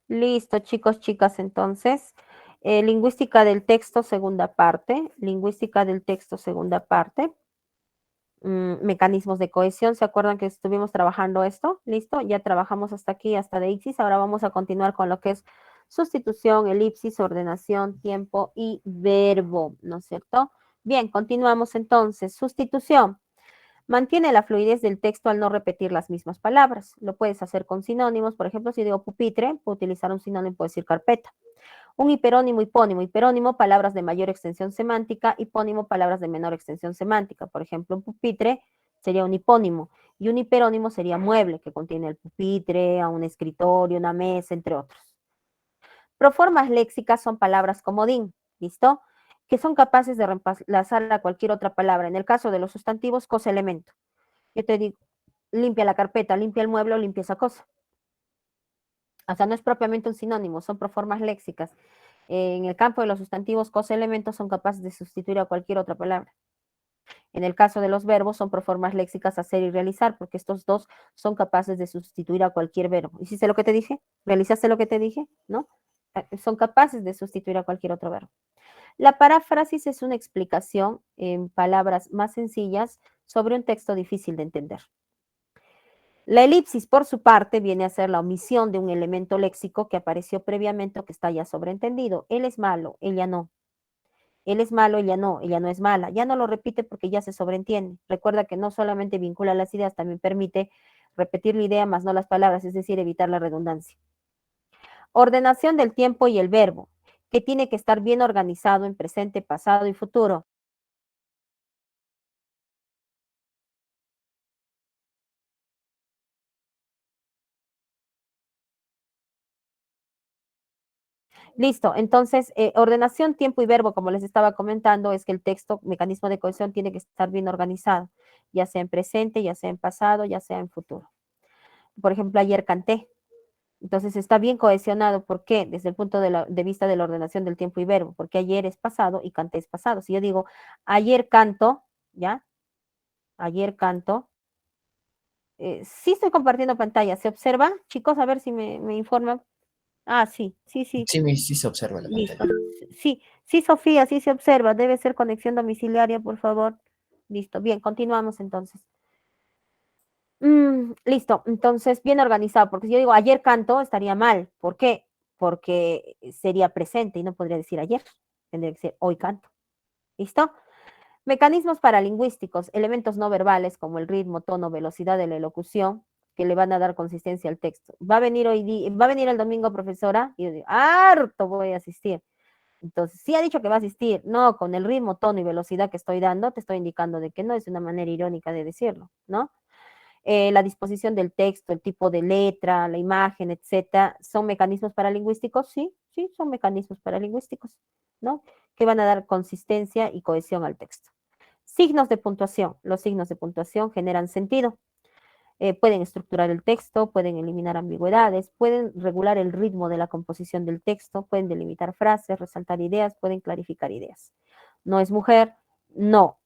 Listo, chicos, chicas, entonces. Lingüística del texto, segunda parte. Lingüística del texto, segunda parte. Mecanismos de cohesión, ¿se acuerdan que estuvimos trabajando esto? ¿Listo? Ya trabajamos hasta aquí, hasta deixis. Ahora vamos a continuar con lo que es sustitución, elipsis, ordenación, tiempo y verbo, ¿no es cierto? Bien, continuamos entonces. Sustitución. Mantiene la fluidez del texto al no repetir las mismas palabras. Lo puedes hacer con sinónimos. Por ejemplo, si digo pupitre, puedo utilizar un sinónimo, puedo decir carpeta. Un hiperónimo, hipónimo. Hiperónimo, palabras de mayor extensión semántica. Hipónimo, palabras de menor extensión semántica. Por ejemplo, un pupitre sería un hipónimo. Y un hiperónimo sería mueble, que contiene el pupitre, a un escritorio, una mesa, entre otros. Proformas léxicas son palabras comodín, ¿listo? Que son capaces de reemplazar a cualquier otra palabra. En el caso de los sustantivos, cosa elemento. Yo te digo, limpia la carpeta, limpia el mueble o limpia esa cosa. O sea, no es propiamente un sinónimo, son proformas léxicas. En el campo de los sustantivos, cosa, elementos son capaces de sustituir a cualquier otra palabra. En el caso de los verbos, son proformas léxicas hacer y realizar, porque estos dos son capaces de sustituir a cualquier verbo. ¿Hiciste lo que te dije? ¿Realizaste lo que te dije? ¿No? Son capaces de sustituir a cualquier otro verbo. La paráfrasis es una explicación en palabras más sencillas sobre un texto difícil de entender. La elipsis, por su parte, viene a ser la omisión de un elemento léxico que apareció previamente o que está ya sobreentendido. Él es malo, ella no. Él es malo, ella no es mala. Ya no lo repite porque ya se sobreentiende. Recuerda que no solamente vincula las ideas, también permite repetir la idea más no las palabras, es decir, evitar la redundancia. Ordenación del tiempo y el verbo, que tiene que estar bien organizado en presente, pasado y futuro. Listo, entonces, ordenación, tiempo y verbo, como les estaba comentando, es que el texto, mecanismo de cohesión, tiene que estar bien organizado, ya sea en presente, ya sea en pasado, ya sea en futuro. Por ejemplo, ayer canté. Entonces está bien cohesionado. ¿Por qué? Desde el punto de vista de la ordenación del tiempo y verbo, porque ayer es pasado y canté es pasado. Si yo digo, ayer canto, ¿ya? Ayer canto. Sí estoy compartiendo pantalla. ¿Se observa? Chicos, a ver si me informan. Ah, sí, sí, sí. Sí se observa la Listo. pantalla. Sí, sí, Sofía, sí se observa. Debe ser conexión domiciliaria, por favor. Listo. Bien, continuamos entonces. Listo. Entonces, bien organizado, porque si yo digo ayer canto, estaría mal. ¿Por qué? Porque sería presente y no podría decir ayer. Tendría que ser hoy canto. ¿Listo? Mecanismos paralingüísticos, elementos no verbales como el ritmo, tono, velocidad de la elocución, que le van a dar consistencia al texto. Va a venir el domingo, profesora, y yo digo, harto voy a asistir. Entonces, sí ha dicho que va a asistir, no, con el ritmo, tono y velocidad que estoy dando, te estoy indicando de que no, es una manera irónica de decirlo, ¿no? La disposición del texto, el tipo de letra, la imagen, etcétera, ¿son mecanismos paralingüísticos? Sí, sí, son mecanismos paralingüísticos, ¿no? Que van a dar consistencia y cohesión al texto. Signos de puntuación. Los signos de puntuación generan sentido. Pueden estructurar el texto, pueden eliminar ambigüedades, pueden regular el ritmo de la composición del texto, pueden delimitar frases, resaltar ideas, pueden clarificar ideas. No es mujer, no,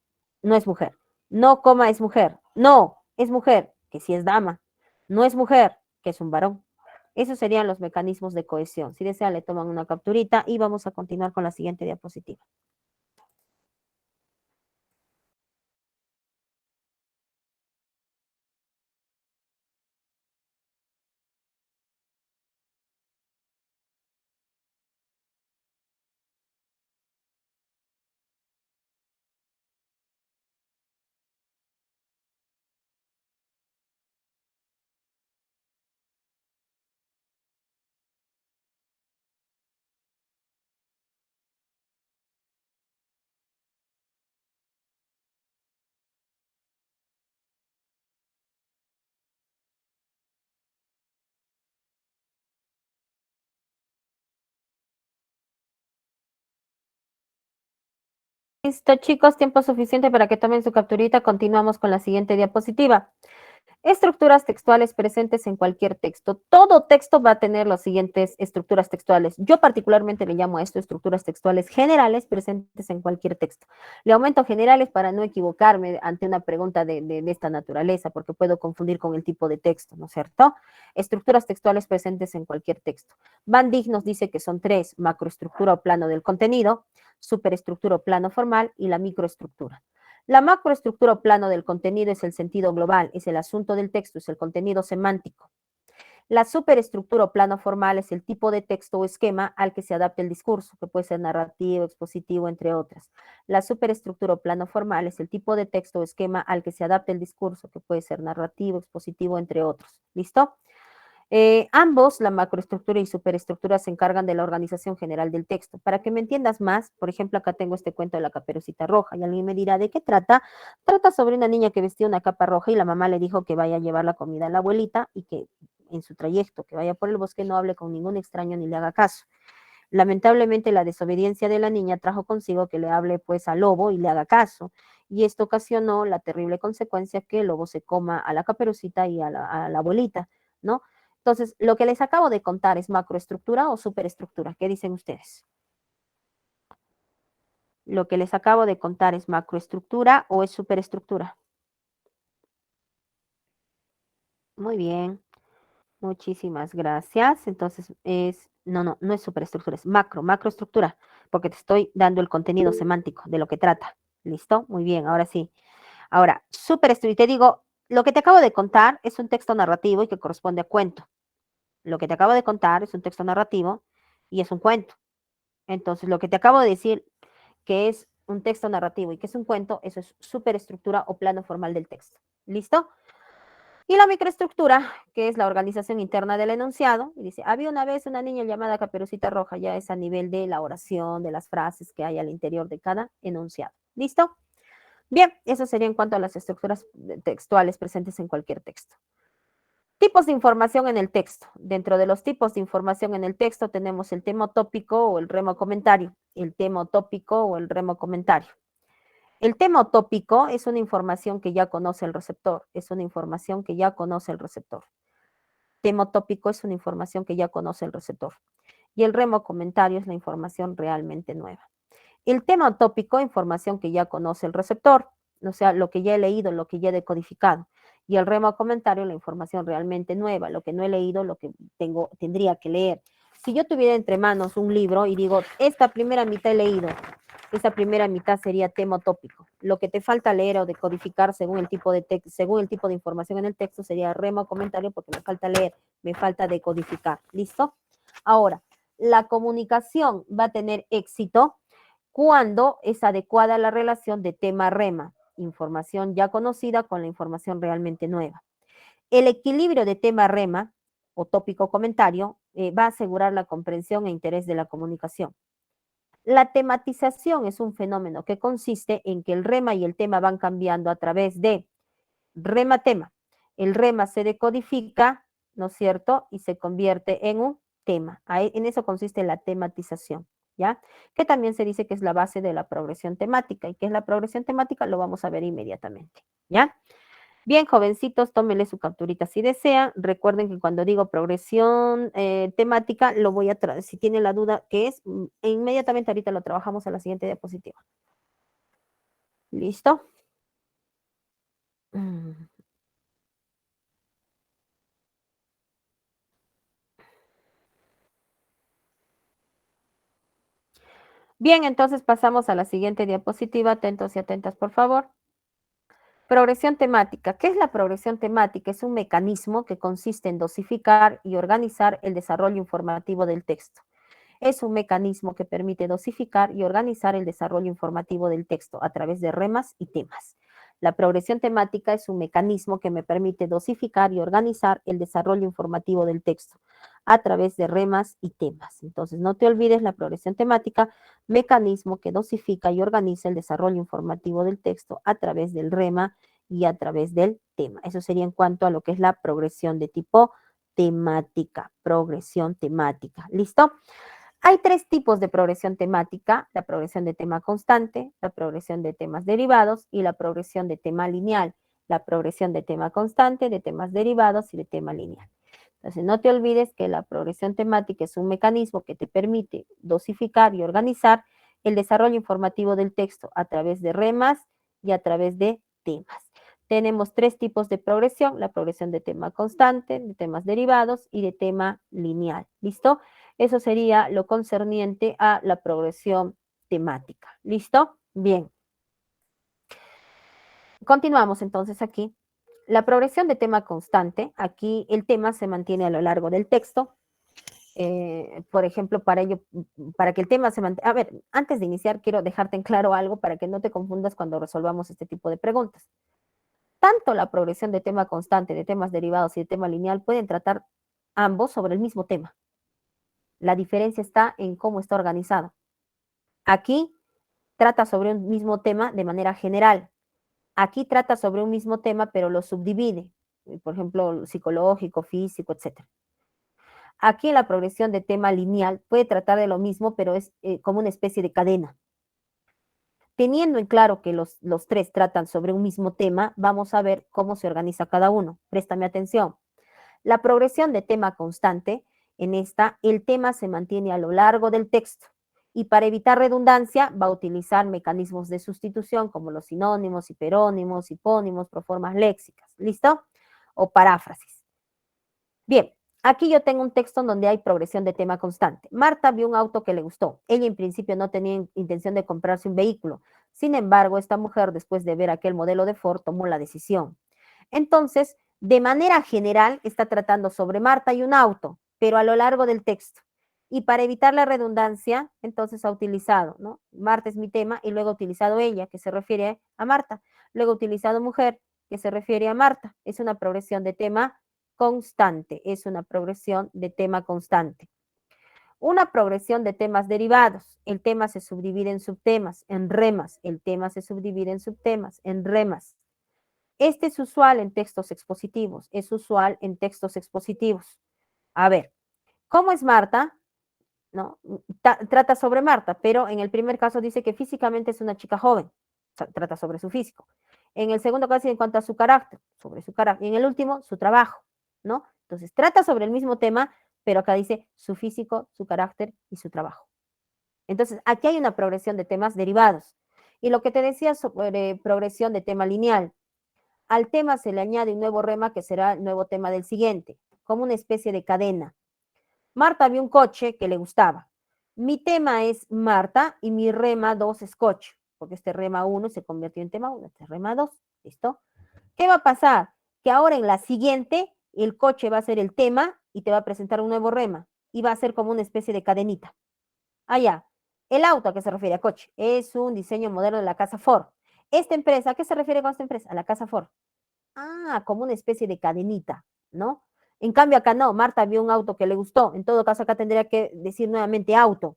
no es mujer. No, coma, es mujer. No, es mujer, que sí es dama. No es mujer, que es un varón. Esos serían los mecanismos de cohesión. Si desea, le toman una capturita y vamos a continuar con la siguiente diapositiva. Listo, chicos, tiempo suficiente para que tomen su capturita. Continuamos con la siguiente diapositiva. Estructuras textuales presentes en cualquier texto. Todo texto va a tener las siguientes estructuras textuales. Yo particularmente le llamo a esto estructuras textuales generales presentes en cualquier texto. Le aumento generales para no equivocarme ante una pregunta de esta naturaleza, porque puedo confundir con el tipo de texto, ¿no es cierto? Estructuras textuales presentes en cualquier texto. Van Dijk nos dice que son tres: macroestructura o plano del contenido, superestructura o plano formal y la microestructura. La macroestructura o plano del contenido es el sentido global, es el asunto del texto, es el contenido semántico. La superestructura o plano formal es el tipo de texto o esquema al que se adapta el discurso, que puede ser narrativo, expositivo, entre otras. La superestructura o plano formal es el tipo de texto o esquema al que se adapta el discurso, que puede ser narrativo, expositivo, entre otros. ¿Listo? Ambos, la macroestructura y superestructura, se encargan de la organización general del texto. Para que me entiendas más, por ejemplo, acá tengo este cuento de la Caperucita Roja y alguien me dirá, ¿de qué trata? Trata sobre una niña que vestía una capa roja y la mamá le dijo que vaya a llevar la comida a la abuelita y que en su trayecto, que vaya por el bosque, no hable con ningún extraño ni le haga caso. Lamentablemente, la desobediencia de la niña trajo consigo que le hable pues al lobo y le haga caso. Y esto ocasionó la terrible consecuencia que el lobo se coma a la Caperucita y a la abuelita, ¿no? Entonces, lo que les acabo de contar es macroestructura o superestructura. ¿Qué dicen ustedes? Lo que les acabo de contar es macroestructura o es superestructura. Muy bien, muchísimas gracias. Entonces no es superestructura, es macroestructura, porque te estoy dando el contenido semántico de lo que trata. ¿Listo? Muy bien, ahora sí. Ahora, superestructura, y te digo, lo que te acabo de contar es un texto narrativo y que corresponde a cuento. Lo que te acabo de contar es un texto narrativo y es un cuento. Entonces, lo que te acabo de decir, que es un texto narrativo y que es un cuento, eso es superestructura o plano formal del texto. ¿Listo? Y la microestructura, que es la organización interna del enunciado, y dice, había una vez una niña llamada Caperucita Roja, ya es a nivel de la oración, de las frases que hay al interior de cada enunciado. ¿Listo? Bien, eso sería en cuanto a las estructuras textuales presentes en cualquier texto. Tipos de información en el texto. Dentro de los tipos de información en el texto tenemos el tema tópico o el remo comentario. El tema tópico o el remo comentario. El tema tópico es una información que ya conoce el receptor. Es una información que ya conoce el receptor. Tema tópico es una información que ya conoce el receptor. Y el remo comentario es la información realmente nueva. El tema tópico, información que ya conoce el receptor, o sea, lo que ya he leído, lo que ya he decodificado. Y el remo comentario, la información realmente nueva, lo que no he leído, lo que tendría que leer. Si yo tuviera entre manos un libro y digo, esta primera mitad he leído, esa primera mitad sería tema tópico. Lo que te falta leer o decodificar según el tipo de según el tipo de información en el texto sería remo comentario porque me falta leer, me falta decodificar. ¿Listo? Ahora, la comunicación va a tener éxito cuando es adecuada la relación de tema-rema, información ya conocida con la información realmente nueva. El equilibrio de tema-rema o tópico-comentario va a asegurar la comprensión e interés de la comunicación. La tematización es un fenómeno que consiste en que el rema y el tema van cambiando a través de rema-tema. El rema se decodifica, ¿no es cierto? Y se convierte en un tema. En eso consiste la tematización, ¿ya? Que también se dice que es la base de la progresión temática. ¿Y qué es la progresión temática? Lo vamos a ver inmediatamente, ¿ya? Bien, jovencitos, tómenle su capturita si desean. Recuerden que cuando digo progresión temática, lo voy a traer. Si tienen la duda qué es, inmediatamente ahorita lo trabajamos en la siguiente diapositiva. ¿Listo? Bien, entonces pasamos a la siguiente diapositiva. Atentos y atentas, por favor. Progresión temática. ¿Qué es la progresión temática? Es un mecanismo que consiste en dosificar y organizar el desarrollo informativo del texto. Es un mecanismo que permite dosificar y organizar el desarrollo informativo del texto a través de remas y temas. La progresión temática es un mecanismo que me permite dosificar y organizar el desarrollo informativo del texto a través de remas y temas. Entonces, no te olvides la progresión temática, mecanismo que dosifica y organiza el desarrollo informativo del texto a través del rema y a través del tema. Eso sería en cuanto a lo que es la progresión de tipo temática, progresión temática. ¿Listo? Hay tres tipos de progresión temática, la progresión de tema constante, la progresión de temas derivados y la progresión de tema lineal. La progresión de tema constante, de temas derivados y de tema lineal. Entonces, no te olvides que la progresión temática es un mecanismo que te permite dosificar y organizar el desarrollo informativo del texto a través de remas y a través de temas. Tenemos tres tipos de progresión, la progresión de tema constante, de temas derivados y de tema lineal. ¿Listo? Eso sería lo concerniente a la progresión temática. ¿Listo? Bien. Continuamos entonces aquí. La progresión de tema constante, aquí el tema se mantiene a lo largo del texto. Por ejemplo, para que el tema se mantenga. A ver, antes de iniciar, quiero dejarte en claro algo para que no te confundas cuando resolvamos este tipo de preguntas. Tanto la progresión de tema constante, de temas derivados y de tema lineal pueden tratar ambos sobre el mismo tema. La diferencia está en cómo está organizado. Aquí trata sobre un mismo tema de manera general. Aquí trata sobre un mismo tema, pero lo subdivide. Por ejemplo, psicológico, físico, etc. Aquí en la progresión de tema lineal puede tratar de lo mismo, pero es como una especie de cadena. Teniendo en claro que los tres tratan sobre un mismo tema, vamos a ver cómo se organiza cada uno. Préstame atención. La progresión de tema constante, en esta, el tema se mantiene a lo largo del texto y para evitar redundancia va a utilizar mecanismos de sustitución como los sinónimos, hiperónimos, hipónimos, proformas léxicas. ¿Listo? O paráfrasis. Bien, aquí yo tengo un texto en donde hay progresión de tema constante. Marta vio un auto que le gustó. Ella en principio no tenía intención de comprarse un vehículo. Sin embargo, esta mujer, después de ver aquel modelo de Ford, tomó la decisión. Entonces, de manera general, está tratando sobre Marta y un auto, pero a lo largo del texto. Y para evitar la redundancia, entonces ha utilizado, ¿no? Marta es mi tema y luego ha utilizado ella, que se refiere a Marta. Luego ha utilizado mujer, que se refiere a Marta. Es una progresión de tema constante, es una progresión de tema constante. Una progresión de temas derivados. El tema se subdivide en subtemas, en remas. El tema se subdivide en subtemas, en remas. Este es usual en textos expositivos, es usual en textos expositivos. A ver, ¿cómo es Marta? ¿No? Trata sobre Marta, pero en el primer caso dice que físicamente es una chica joven, trata sobre su físico. En el segundo caso, en cuanto a su carácter, sobre su carácter. Y en el último, su trabajo, ¿no? Entonces, trata sobre el mismo tema, pero acá dice su físico, su carácter y su trabajo. Entonces, aquí hay una progresión de temas derivados. Y lo que te decía sobre progresión de tema lineal, al tema se le añade un nuevo rema que será el nuevo tema del siguiente, como una especie de cadena. Marta vio un coche que le gustaba. Mi tema es Marta y mi rema 2 es coche, porque este rema 1 se convirtió en tema 1, este rema 2. ¿Listo? ¿Qué va a pasar? Que ahora en la siguiente el coche va a ser el tema y te va a presentar un nuevo rema y va a ser como una especie de cadenita. Allá, el auto a qué se refiere a coche es un diseño moderno de la casa Ford. Esta empresa, ¿a qué se refiere con esta empresa? A la casa Ford. Ah, como una especie de cadenita, ¿no? En cambio acá no, Marta vio un auto que le gustó. En todo caso acá tendría que decir nuevamente auto.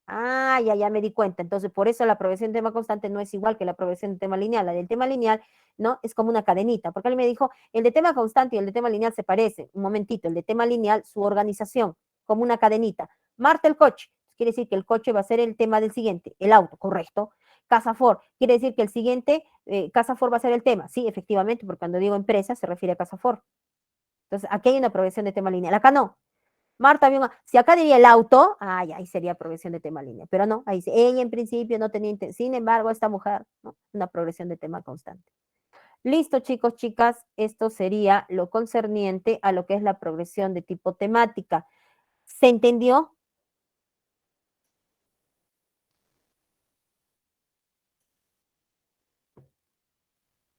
Ah, ya me di cuenta. Entonces, por eso la progresión de tema constante no es igual que la progresión de tema lineal. La del tema lineal, ¿no? Es como una cadenita. Porque él me dijo, el de tema constante y el de tema lineal se parecen. Un momentito, el de tema lineal, su organización, como una cadenita. Marta el coche. Quiere decir que el coche va a ser el tema del siguiente, el auto, correcto. Casa Ford, quiere decir que el siguiente, Casa Ford va a ser el tema. Sí, efectivamente, porque cuando digo empresa se refiere a Casa Ford. Entonces, aquí hay una progresión de tema lineal. Acá no. Marta vio si acá diría el auto, ay, ahí sería progresión de tema lineal, pero no, ahí dice, ella en principio no tenía intención, sin embargo, esta mujer, ¿no? Una progresión de tema constante. Listo, chicos, chicas, esto sería lo concerniente a lo que es la progresión de tipo temática. ¿Se entendió?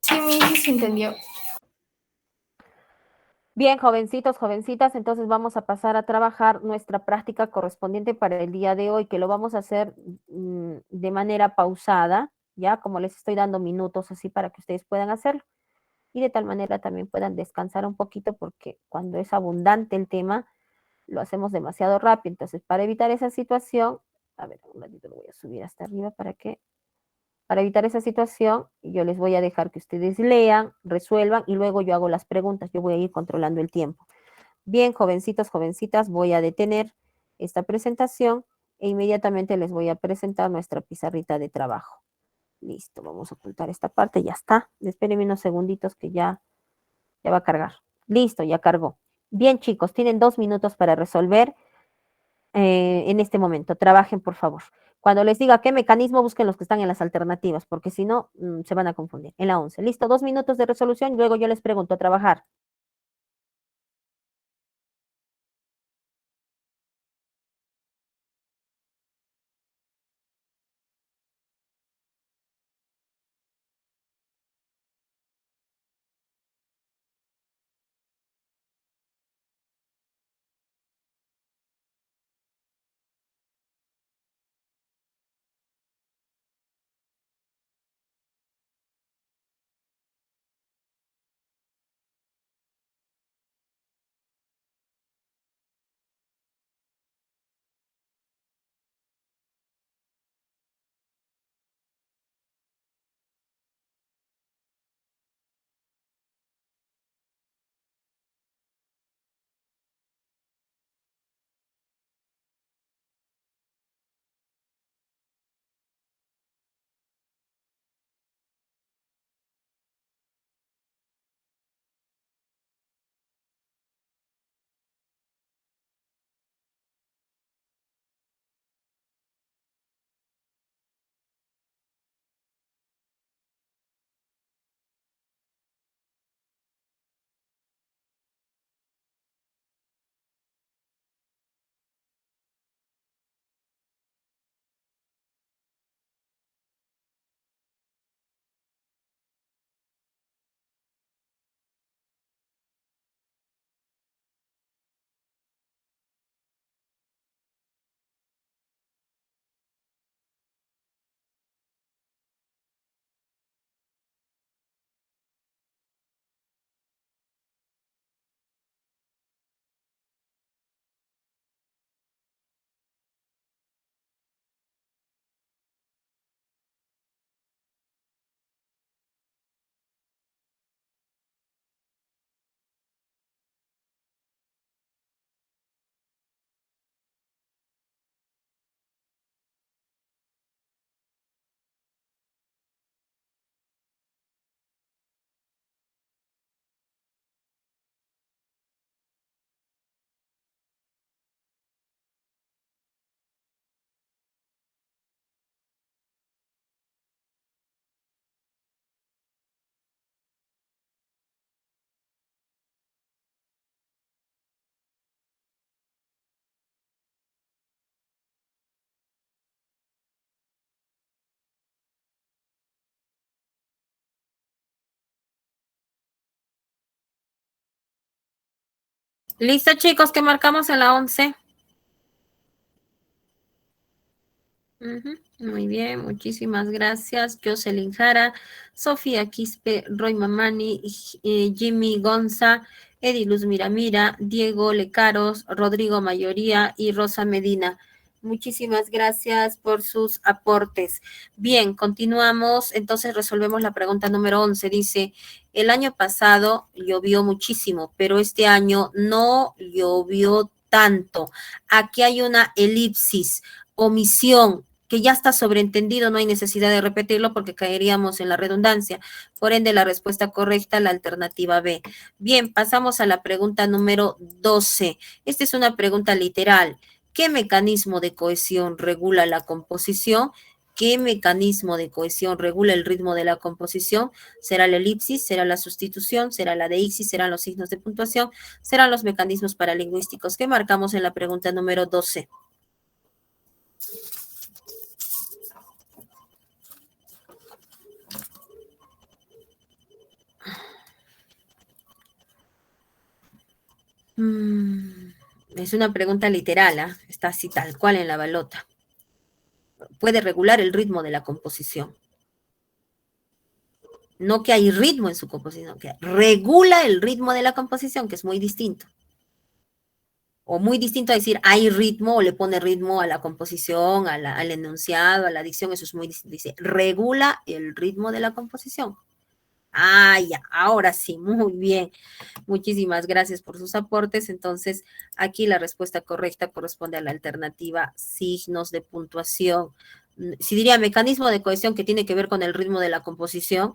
Sí, mi sí se entendió. Bien, jovencitos, jovencitas, entonces vamos a pasar a trabajar nuestra práctica correspondiente para el día de hoy, que lo vamos a hacer de manera pausada, ya como les estoy dando minutos así para que ustedes puedan hacerlo. Y de tal manera también puedan descansar un poquito porque cuando es abundante el tema, lo hacemos demasiado rápido. Entonces, para evitar esa situación, a ver, un ratito lo voy a subir hasta arriba para evitar esa situación, yo les voy a dejar que ustedes lean, resuelvan y luego yo hago las preguntas. Yo voy a ir controlando el tiempo. Bien, jovencitos, jovencitas, voy a detener esta presentación e inmediatamente les voy a presentar nuestra pizarrita de trabajo. Listo, vamos a ocultar esta parte, ya está. Espérenme unos segunditos que ya va a cargar. Listo, ya cargó. Bien, chicos, tienen 2 minutos para resolver en este momento. Trabajen, por favor. Cuando les diga qué mecanismo, busquen los que están en las alternativas, porque si no, se van a confundir. En la 11. Listo, 2 minutos de resolución, luego yo les pregunto a trabajar. ¿Listo, chicos, que marcamos en la 11? Muy bien, muchísimas gracias. Jocelyn Jara, Sofía Quispe, Roy Mamani, Jimmy Gonza, Ediluz Miramira, Diego Lecaros, Rodrigo Mayoría y Rosa Medina. Muchísimas gracias por sus aportes. Bien, continuamos. Entonces resolvemos la pregunta número 11. Dice, el año pasado llovió muchísimo, pero este año no llovió tanto. Aquí hay una elipsis, omisión, que ya está sobreentendido, no hay necesidad de repetirlo porque caeríamos en la redundancia. Por ende, la respuesta correcta, la alternativa B. Bien, pasamos a la pregunta número 12. Esta es una pregunta literal. ¿Qué mecanismo de cohesión regula la composición? ¿Qué mecanismo de cohesión regula el ritmo de la composición? ¿Será la elipsis? ¿Será la sustitución? ¿Será la deixis? ¿Serán los signos de puntuación? ¿Serán los mecanismos paralingüísticos que marcamos en la pregunta número 12? Es una pregunta literal, ¿eh? Está así tal cual en la balota. Puede regular el ritmo de la composición. No que hay ritmo en su composición, que regula el ritmo de la composición, que es muy distinto. O muy distinto a decir hay ritmo o le pone ritmo a la composición, al enunciado, a la dicción, eso es muy distinto. Dice, regula el ritmo de la composición. Ah, ya, ahora sí, muy bien. Muchísimas gracias por sus aportes. Entonces, aquí la respuesta correcta corresponde a la alternativa signos de puntuación. Si diría mecanismo de cohesión que tiene que ver con el ritmo de la composición,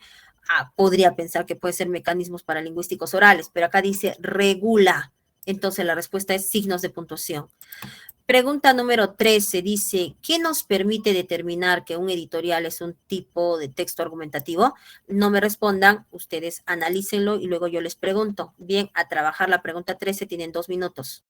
podría pensar que puede ser mecanismos paralingüísticos orales, pero acá dice regula. Entonces, la respuesta es signos de puntuación. Pregunta número 13 dice, ¿qué nos permite determinar que un editorial es un tipo de texto argumentativo? No me respondan, ustedes analícenlo y luego yo les pregunto. Bien, a trabajar la pregunta 13 tienen 2 minutos.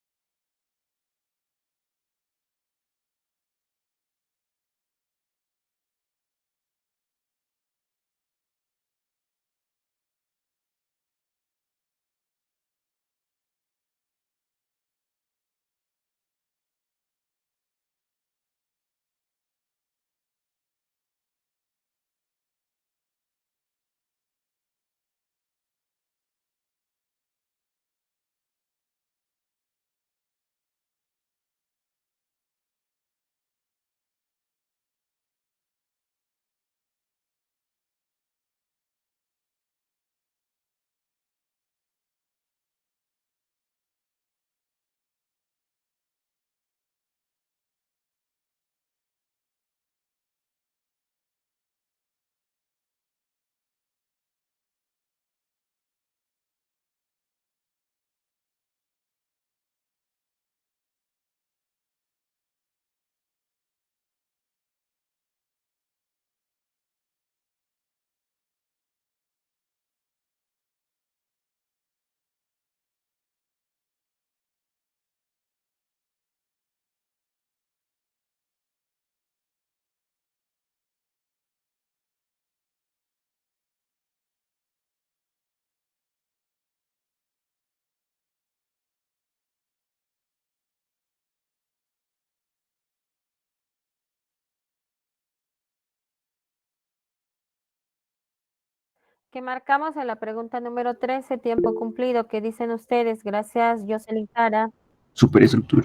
Que marcamos en la pregunta número 13, tiempo cumplido. ¿Qué dicen ustedes? Gracias, Jocelyn Cara. Superestructura.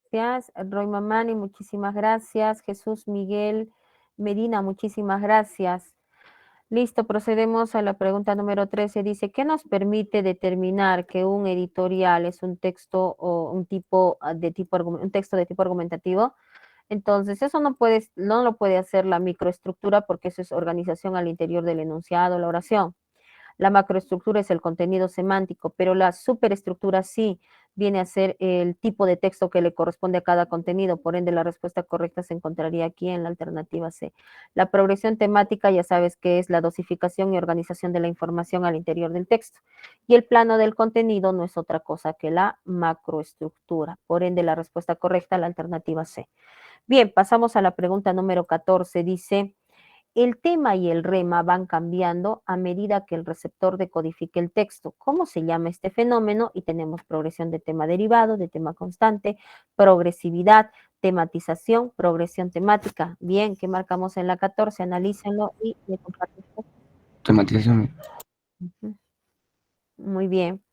Gracias, Roy Mamani, muchísimas gracias. Jesús Miguel Medina, muchísimas gracias. Listo, procedemos a la pregunta número 13. Dice, ¿qué nos permite determinar que un editorial es un texto o un un texto de tipo argumentativo? Entonces, eso no lo puede hacer la microestructura porque eso es organización al interior del enunciado, la oración. La macroestructura es el contenido semántico, pero la superestructura sí viene a ser el tipo de texto que le corresponde a cada contenido. Por ende, la respuesta correcta se encontraría aquí en la alternativa C. La progresión temática ya sabes que es la dosificación y organización de la información al interior del texto. Y el plano del contenido no es otra cosa que la macroestructura. Por ende, la respuesta correcta, la alternativa C. Bien, pasamos a la pregunta número 14. Dice, el tema y el rema van cambiando a medida que el receptor decodifique el texto. ¿Cómo se llama este fenómeno? Y tenemos progresión de tema derivado, de tema constante, progresividad, tematización, progresión temática. Bien, ¿qué marcamos en la 14? Analícenlo y me comparten. Tematización. Ujú. Muy bien.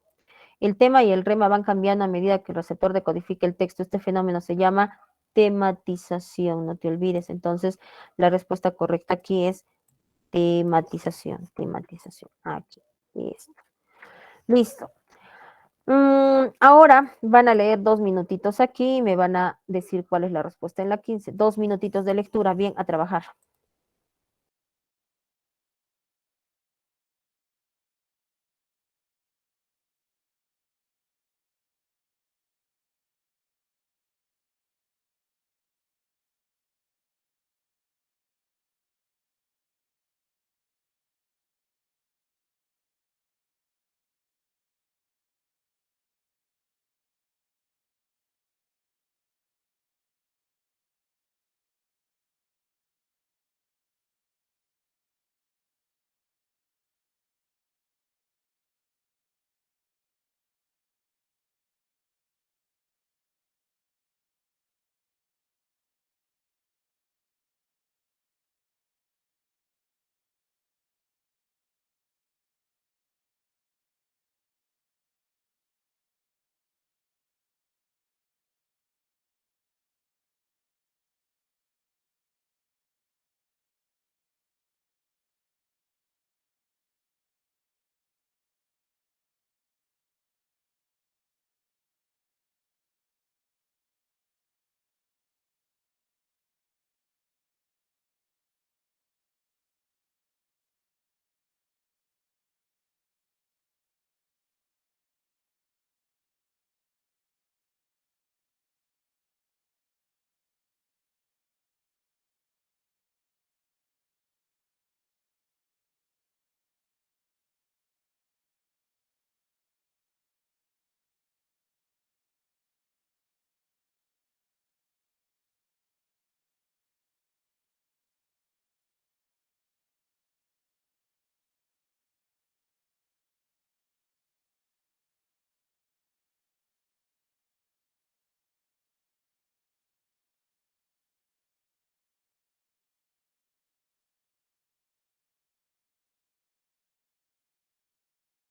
El tema y el rema van cambiando a medida que el receptor decodifica el texto. Este fenómeno se llama tematización, no te olvides. Entonces, la respuesta correcta aquí es tematización, tematización. Aquí, listo. Listo. Ahora van a leer 2 minutitos aquí y me van a decir cuál es la respuesta en la 15. 2 minutitos de lectura, bien, a trabajar.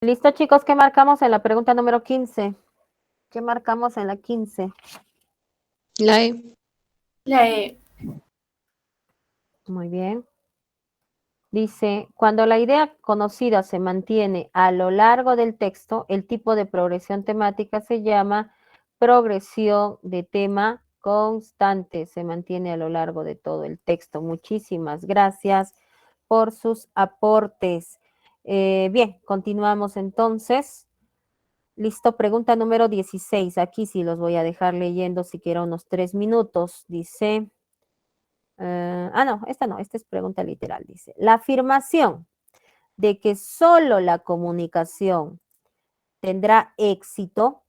¿Listo, chicos? ¿Qué marcamos en la pregunta número 15? ¿Qué marcamos en la 15? La E. La E. Muy bien. Dice, cuando la idea conocida se mantiene a lo largo del texto, el tipo de progresión temática se llama progresión de tema constante. Se mantiene a lo largo de todo el texto. Muchísimas gracias por sus aportes. Bien, continuamos entonces. Listo, pregunta número 16. Aquí sí los voy a dejar leyendo siquiera unos 3 minutos. Dice, no, esta es pregunta literal. Dice, la afirmación de que solo la comunicación tendrá éxito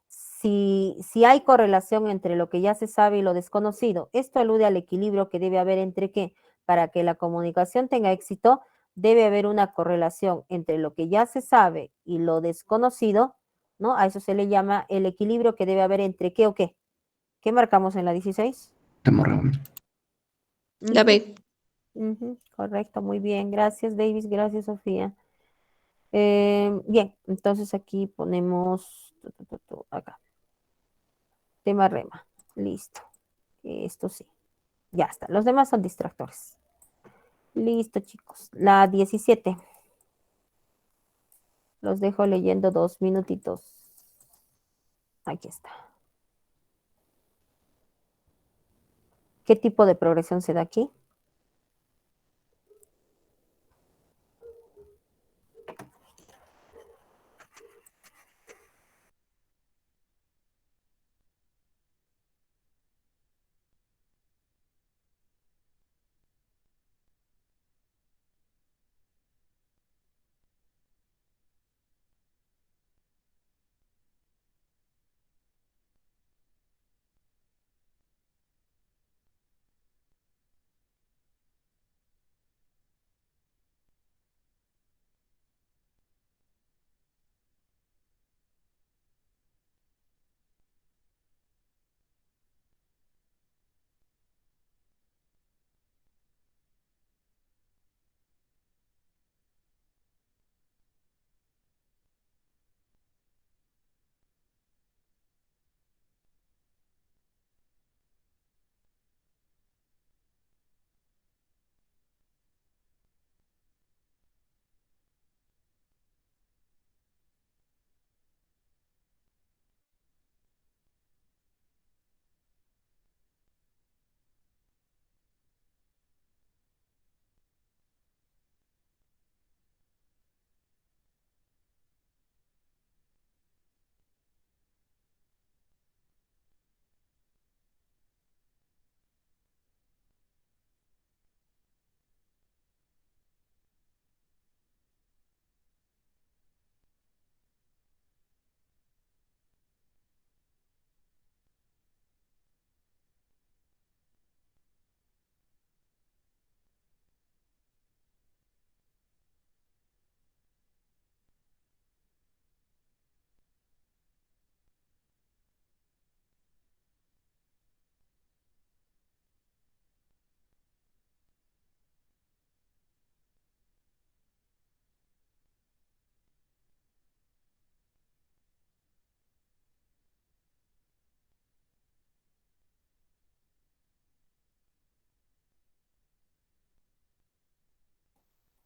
si hay correlación entre lo que ya se sabe y lo desconocido. Esto alude al equilibrio que debe haber entre que, para que la comunicación tenga éxito, debe haber una correlación entre lo que ya se sabe y lo desconocido, ¿no? A eso se le llama el equilibrio que debe haber entre qué o qué. ¿Qué marcamos en la 16? Temorreo. La B. Correcto, muy bien. Gracias, Davis. Gracias, Sofía. Bien, entonces aquí ponemos acá. Tema rema. Listo. Esto sí. Ya está. Los demás son distractores. Listo, chicos. La 17. Los dejo leyendo 2 minutitos. Aquí está. ¿Qué tipo de progresión se da aquí?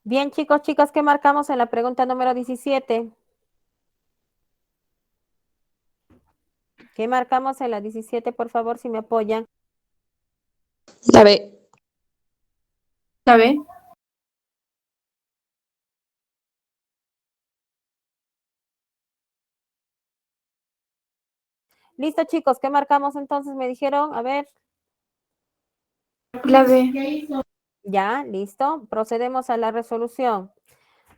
Bien, chicos, chicas, ¿qué marcamos en la pregunta número 17? ¿Qué marcamos en la 17, por favor, si me apoyan? La B. La B. Listo, chicos, ¿qué marcamos entonces? Me dijeron, a ver, La B. ya, listo. Procedemos a la resolución.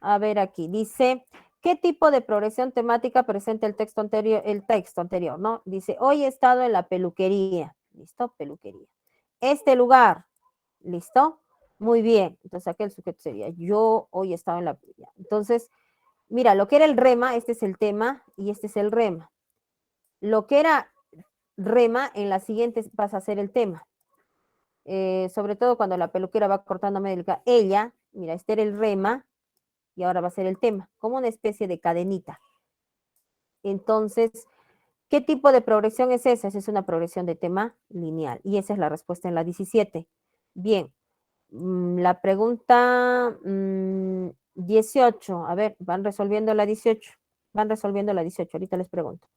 A ver aquí, dice, ¿qué tipo de progresión temática presenta el texto anterior, ¿no? Dice, hoy he estado en la peluquería. ¿Listo? Peluquería. Este lugar. ¿Listo? Muy bien. Entonces, aquí el sujeto sería, yo hoy he estado en la peluquería. Entonces, mira, lo que era el rema, este es el tema y este es el rema. Lo que era rema, en la siguiente pasa a ser el tema. Sobre todo cuando la peluquera va cortando médica. Ella, mira, este era el rema y ahora va a ser el tema, como una especie de cadenita. Entonces, ¿qué tipo de progresión es esa? Esa es una progresión de tema lineal y esa es la respuesta en la 17. Bien, la pregunta 18, a ver, van resolviendo la 18, van resolviendo la 18, ahorita les pregunto.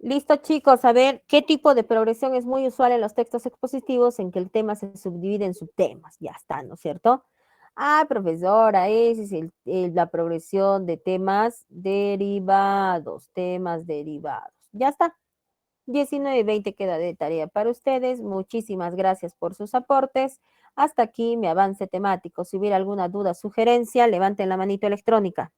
Listo, chicos, a ver, ¿qué tipo de progresión es muy usual en los textos expositivos en que el tema se subdivide en subtemas? Ya está, ¿no es cierto? Ah, profesora, esa es la progresión de temas derivados. Ya está. 19 y 20 queda de tarea para ustedes. Muchísimas gracias por sus aportes. Hasta aquí mi avance temático. Si hubiera alguna duda, sugerencia, levanten la manito electrónica.